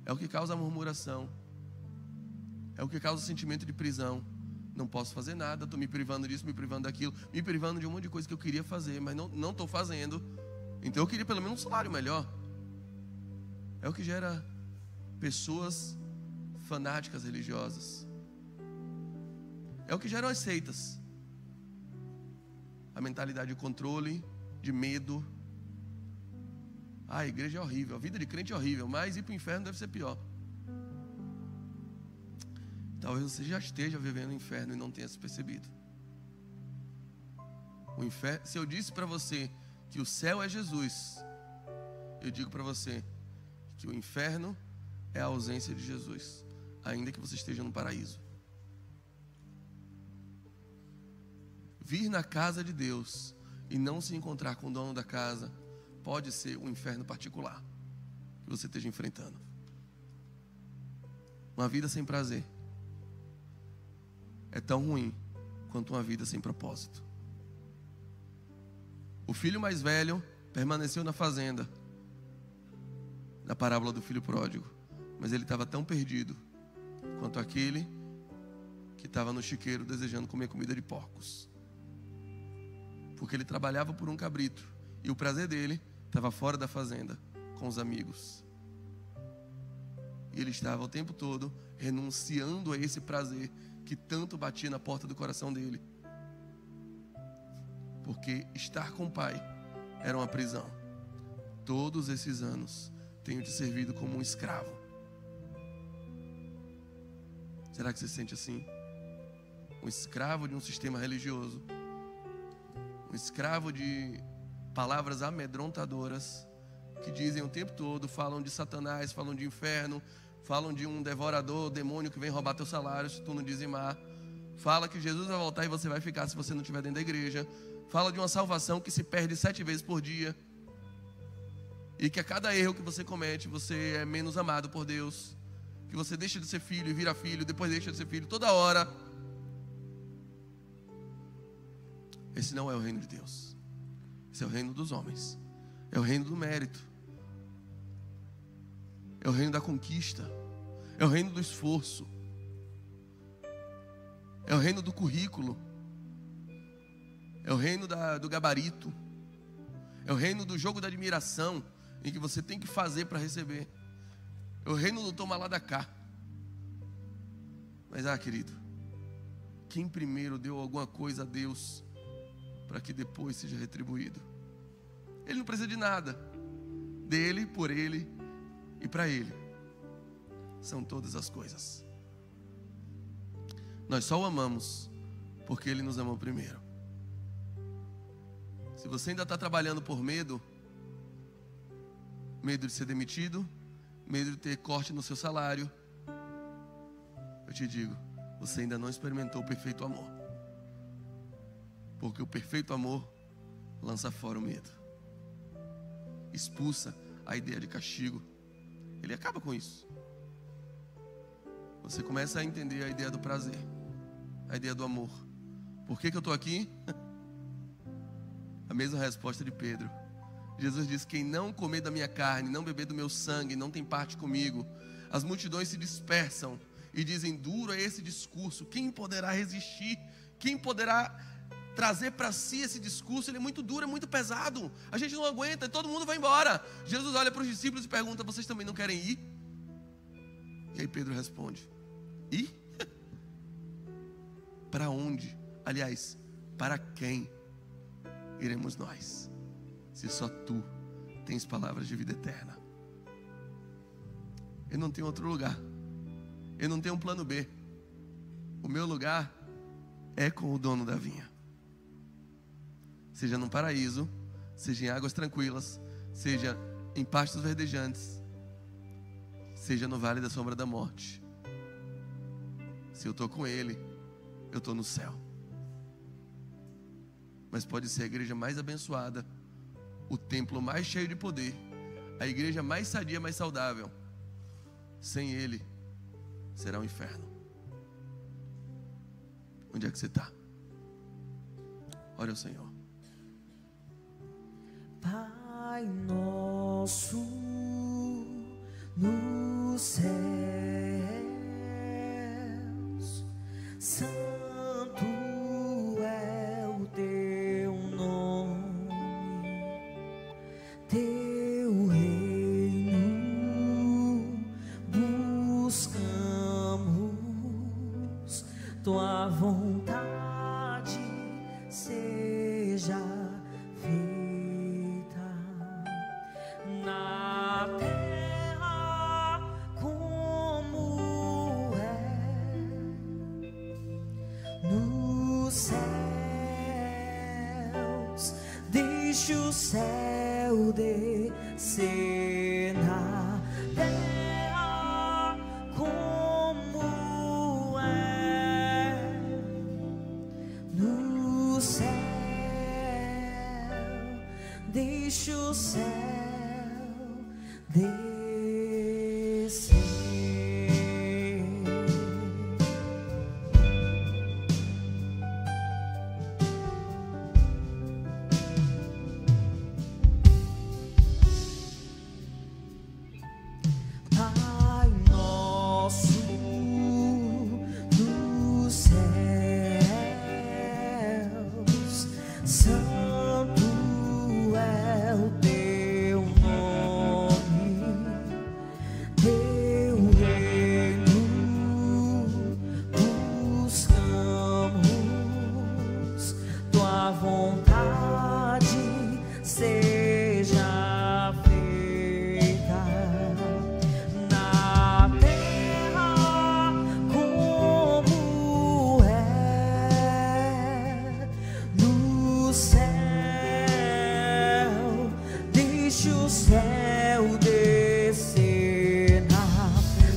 É o que causa a murmuração. É o que causa o sentimento de prisão. Não posso fazer nada, estou me privando disso, me privando daquilo, me privando de um monte de coisa que eu queria fazer, mas não estou fazendo. Então eu queria pelo menos um salário melhor. É o que gera pessoas fanáticas religiosas. É o que gera as seitas. A mentalidade de controle, de medo. A igreja é horrível, a vida de crente é horrível, mas ir para o inferno deve ser pior. Talvez você já esteja vivendo o inferno e não tenha se percebido. O inferno, se eu disse para você que o céu é Jesus, eu digo para você que o inferno é a ausência de Jesus, ainda que você esteja no paraíso. Vir na casa de Deus e não se encontrar com o dono da casa pode ser um inferno particular que você esteja enfrentando. Uma vida sem prazer é tão ruim quanto uma vida sem propósito. O filho mais velho permaneceu na fazenda, na parábola do filho pródigo, mas ele estava tão perdido quanto aquele que estava no chiqueiro desejando comer comida de porcos. Porque ele trabalhava por um cabrito e o prazer dele estava fora da fazenda, com os amigos. E ele estava o tempo todo renunciando a esse prazer que tanto batia na porta do coração dele. Porque estar com o pai era uma prisão. Todos esses anos tenho te servido como um escravo. Será que você se sente assim? Um escravo de um sistema religioso. Um escravo de palavras amedrontadoras que dizem o tempo todo, falam de Satanás, falam de inferno, falam de um devorador, demônio que vem roubar teu salário se tu não dizimar. Fala que Jesus vai voltar e você vai ficar se você não estiver dentro da igreja. Fala de uma salvação que se perde 7 vezes por dia. E que a cada erro que você comete, você é menos amado por Deus. Que você deixa de ser filho e vira filho, depois deixa de ser filho toda hora. Esse não é o reino de Deus. Esse é o reino dos homens. É o reino do mérito. É o reino da conquista. É o reino do esforço. É o reino do currículo. É o reino do gabarito. É o reino do jogo da admiração, em que você tem que fazer para receber. É o reino do toma lá da cá. Mas, querido, quem primeiro deu alguma coisa a Deus para que depois seja retribuído? Ele não precisa de nada. Dele, por Ele e para Ele são todas as coisas. Nós só o amamos porque Ele nos amou primeiro. Se você ainda está trabalhando por medo de ser demitido, medo de ter corte no seu salário, eu te digo, você ainda não experimentou o perfeito amor. Porque o perfeito amor lança fora o medo, expulsa a ideia de castigo. Ele acaba com isso. Você começa a entender a ideia do prazer, a ideia do amor. Por que eu estou aqui? A mesma resposta de Pedro. Jesus diz: quem não comer da minha carne, não beber do meu sangue, não tem parte comigo. As multidões se dispersam e dizem: duro é esse discurso, quem poderá resistir? Quem poderá trazer para si esse discurso? Ele é muito duro, é muito pesado, a gente não aguenta, todo mundo vai embora. Jesus olha para os discípulos e pergunta: vocês também não querem ir? E aí Pedro responde: ir? Para onde? Aliás, para quem iremos nós, se só tu tens palavras de vida eterna? Eu não tenho outro lugar, eu não tenho um plano B. O meu lugar é com o dono da vinha. Seja num paraíso, seja em águas tranquilas, seja em pastos verdejantes, seja no vale da sombra da morte. Se eu estou com Ele, eu estou no céu. Mas pode ser a igreja mais abençoada, o templo mais cheio de poder, a igreja mais sadia, mais saudável. Sem Ele, será um inferno. Onde é que você está? Ore ao Senhor. Pai nosso nos céus, santo é o teu nome, teu reino buscamos, tua vontade seja feita na terra como é nos céus. Deixa o céu descer na terra como é no céu. Deixa o céu descer. Pai nosso nos céus, santo é o teu nome, teu reino buscamos, tua vontade seja feita na terra como é no céu. Deixa o céu descer na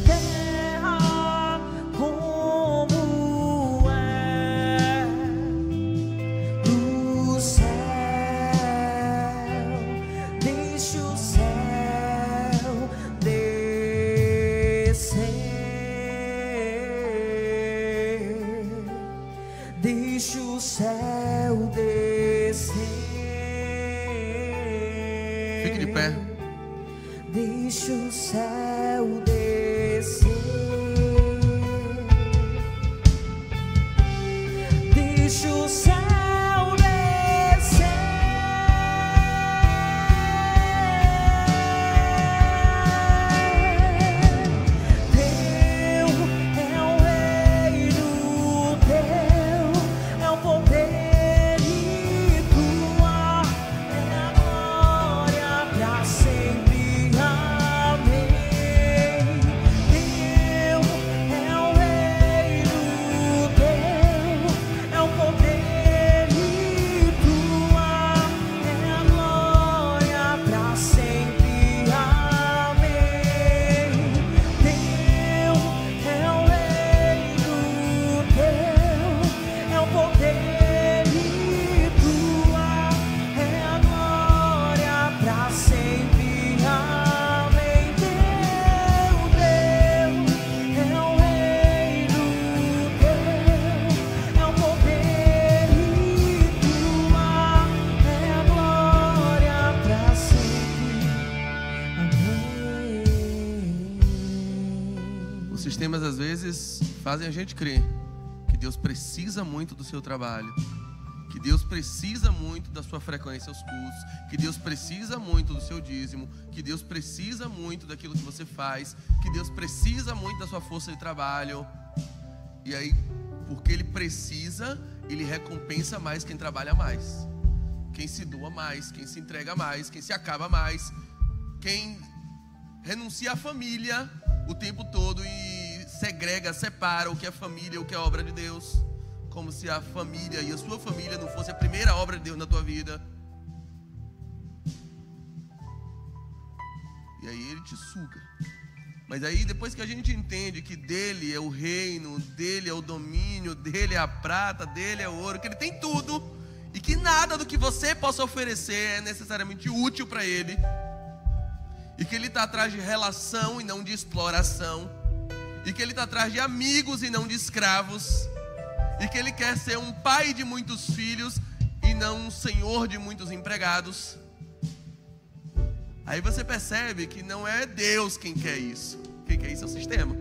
terra como é no céu. Deixa o céu Fique de pé. Deixa o céu descer. Deixa o céu descer. Teu é o reino, teu é o poder e tua é a glória pra sempre. Amém. Teu é o reino, teu é o poder e tua é a glória pra sempre. Amém. Teu é o reino, teu é o poder e tua é a glória pra sempre. Amém. Teu é o reino, teu é o poder e tua é a glória pra sempre. Amém. Os sistemas às vezes fazem a gente crer que Deus precisa muito do seu trabalho, que Deus precisa muito da sua frequência aos cultos, que Deus precisa muito do seu dízimo, que Deus precisa muito daquilo que você faz, que Deus precisa muito da sua força de trabalho. E aí, porque Ele precisa, Ele recompensa mais quem trabalha mais, quem se doa mais, quem se entrega mais, quem se acaba mais, quem renuncia à família o tempo todo e segrega, separa o que é família e o que é obra de Deus, como se a família e a sua família não fosse a primeira obra de Deus na tua vida. E aí Ele te suga. Mas aí depois que a gente entende que dele é o reino, dele é o domínio, dele é a prata, dele é o ouro, que Ele tem tudo, e que nada do que você possa oferecer é necessariamente útil para Ele, e que Ele está atrás de relação e não de exploração, e que Ele está atrás de amigos e não de escravos, e que Ele quer ser um pai de muitos filhos e não um senhor de muitos empregados. Aí você percebe que não é Deus quem quer isso. Quem quer isso é o sistema.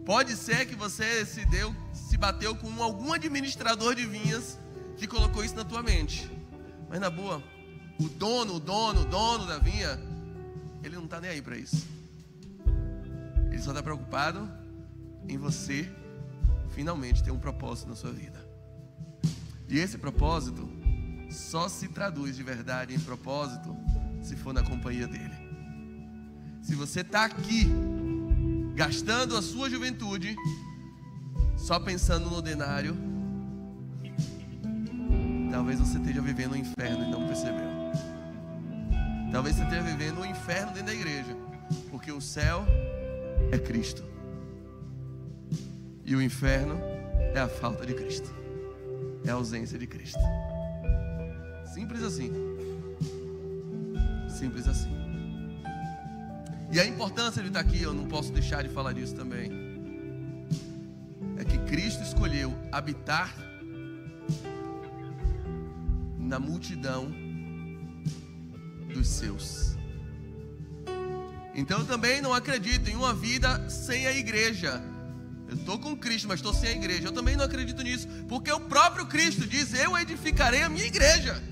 Pode ser que você se bateu com algum administrador de vinhas que colocou isso na tua mente. Mas na boa, o dono da vinha, ele não está nem aí para isso. Ele só está preocupado em você finalmente ter um propósito na sua vida. E esse propósito só se traduz de verdade em propósito se for na companhia dele. Se você está aqui gastando a sua juventude só pensando no denário, talvez você esteja vivendo um inferno e não percebeu. Talvez você esteja vivendo um inferno dentro da igreja, porque o céu é Cristo e o inferno é a falta de Cristo, é a ausência de Cristo. Simples assim. Simples assim. E a importância de estar aqui, eu não posso deixar de falar disso também, é que Cristo escolheu habitar na multidão dos seus. Então eu também não acredito em uma vida sem a igreja. Eu estou com Cristo, mas estou sem a igreja. Eu também não acredito nisso, porque o próprio Cristo diz: eu edificarei a minha igreja.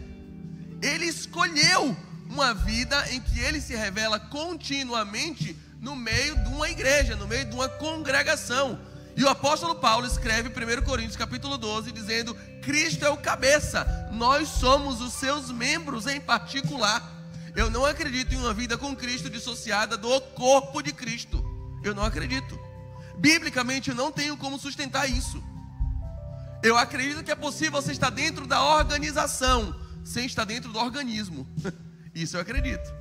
Ele escolheu uma vida em que Ele se revela continuamente no meio de uma igreja, no meio de uma congregação. E o apóstolo Paulo escreve em 1 Coríntios capítulo 12, dizendo: Cristo é o cabeça, nós somos os seus membros em particular. Eu não acredito em uma vida com Cristo dissociada do corpo de Cristo. Eu não acredito. Biblicamente eu não tenho como sustentar isso. Eu acredito que é possível você estar dentro da organização sem estar dentro do organismo. Isso eu acredito.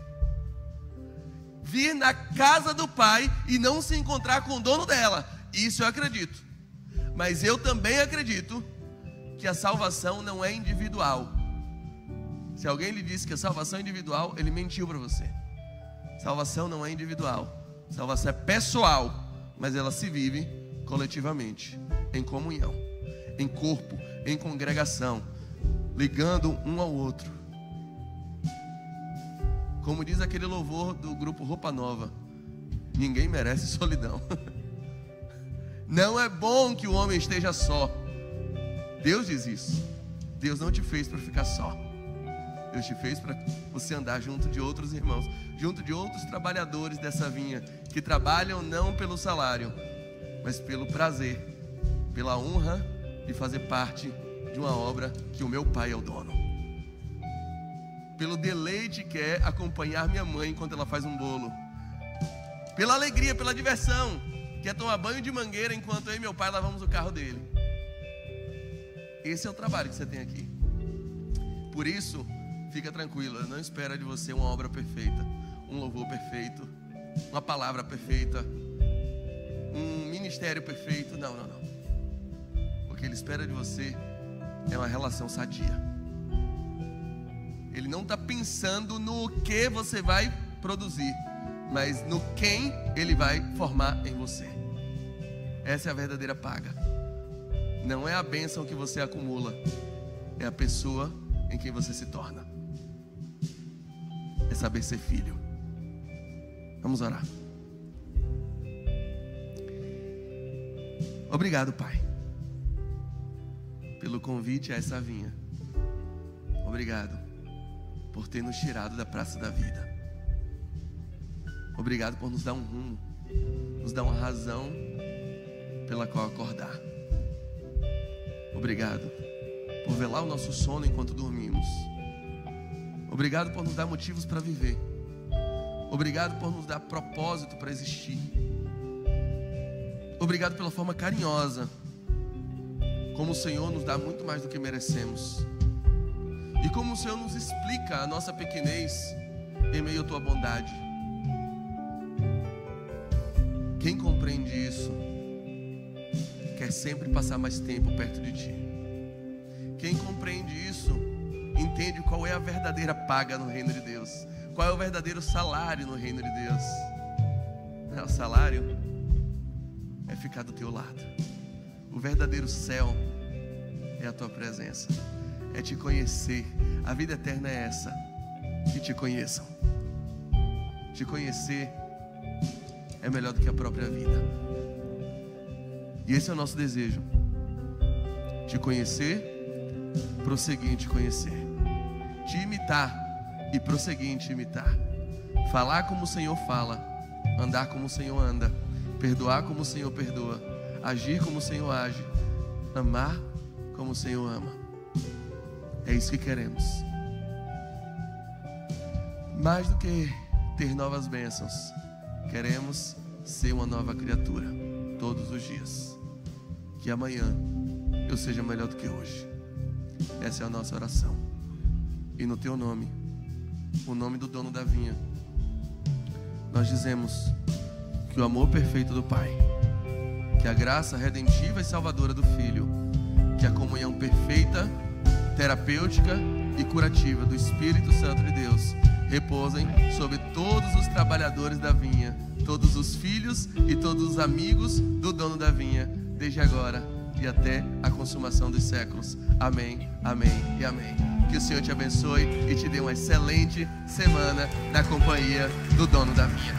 Vir na casa do Pai e não se encontrar com o dono dela. Isso eu acredito. Mas eu também acredito que a salvação não é individual. Se alguém lhe disse que a salvação é individual, ele mentiu para você. Salvação não é individual. Salvação é pessoal, mas ela se vive coletivamente, em comunhão, em corpo, em congregação, ligando um ao outro. Como diz aquele louvor do grupo Roupa Nova, ninguém merece solidão. Não é bom que o homem esteja só. Deus diz isso. Deus não te fez para ficar só. Deus te fez para você andar junto de outros irmãos, junto de outros trabalhadores dessa vinha, que trabalham não pelo salário, mas pelo prazer, pela honra de fazer parte de uma obra que o meu pai é o dono. Pelo deleite que é acompanhar minha mãe enquanto ela faz um bolo. Pela alegria, pela diversão, que é tomar banho de mangueira enquanto eu e meu pai lavamos o carro dele. Esse é o trabalho que você tem aqui. Por isso, fica tranquilo, eu não espero de você uma obra perfeita, um louvor perfeito, uma palavra perfeita, um ministério perfeito. Não. O que Ele espera de você é uma relação sadia. Ele não está pensando no que você vai produzir, mas no quem Ele vai formar em você. Essa é a verdadeira paga. Não é a bênção que você acumula, é a pessoa em quem você se torna. É saber ser filho. Vamos orar. Obrigado, Pai, pelo convite a essa vinha. Obrigado por ter nos tirado da praça da vida. Obrigado por nos dar um rumo, nos dar uma razão pela qual acordar. Obrigado por velar o nosso sono enquanto dormimos. Obrigado por nos dar motivos para viver. Obrigado por nos dar propósito para existir. Obrigado pela forma carinhosa como o Senhor nos dá muito mais do que merecemos. E como o Senhor nos explica a nossa pequenez em meio à tua bondade. Quem compreende isso quer sempre passar mais tempo perto de ti. Quem compreende isso entende qual é a verdadeira paga no reino de Deus, qual é o verdadeiro salário no reino de Deus. O salário é ficar do teu lado. O verdadeiro céu é a tua presença, é te conhecer. A vida eterna é essa, que te conheçam. Te conhecer é melhor do que a própria vida. E esse é o nosso desejo: te conhecer, prosseguir em te conhecer, te imitar e prosseguir em te imitar, falar como o Senhor fala, andar como o Senhor anda, perdoar como o Senhor perdoa, agir como o Senhor age, amar como o Senhor ama. É isso que queremos. Mais do que ter novas bênçãos, queremos ser uma nova criatura todos os dias. Que amanhã eu seja melhor do que hoje. Essa é a nossa oração. E no teu nome, o nome do dono da vinha, nós dizemos que o amor perfeito do Pai, que a graça redentiva e salvadora do Filho, que a comunhão perfeita, terapêutica e curativa do Espírito Santo de Deus repousem sobre todos os trabalhadores da vinha, todos os filhos e todos os amigos do dono da vinha, desde agora e até a consumação dos séculos. Amém, amém e amém. Que o Senhor te abençoe e te dê uma excelente semana na companhia do dono da vinha.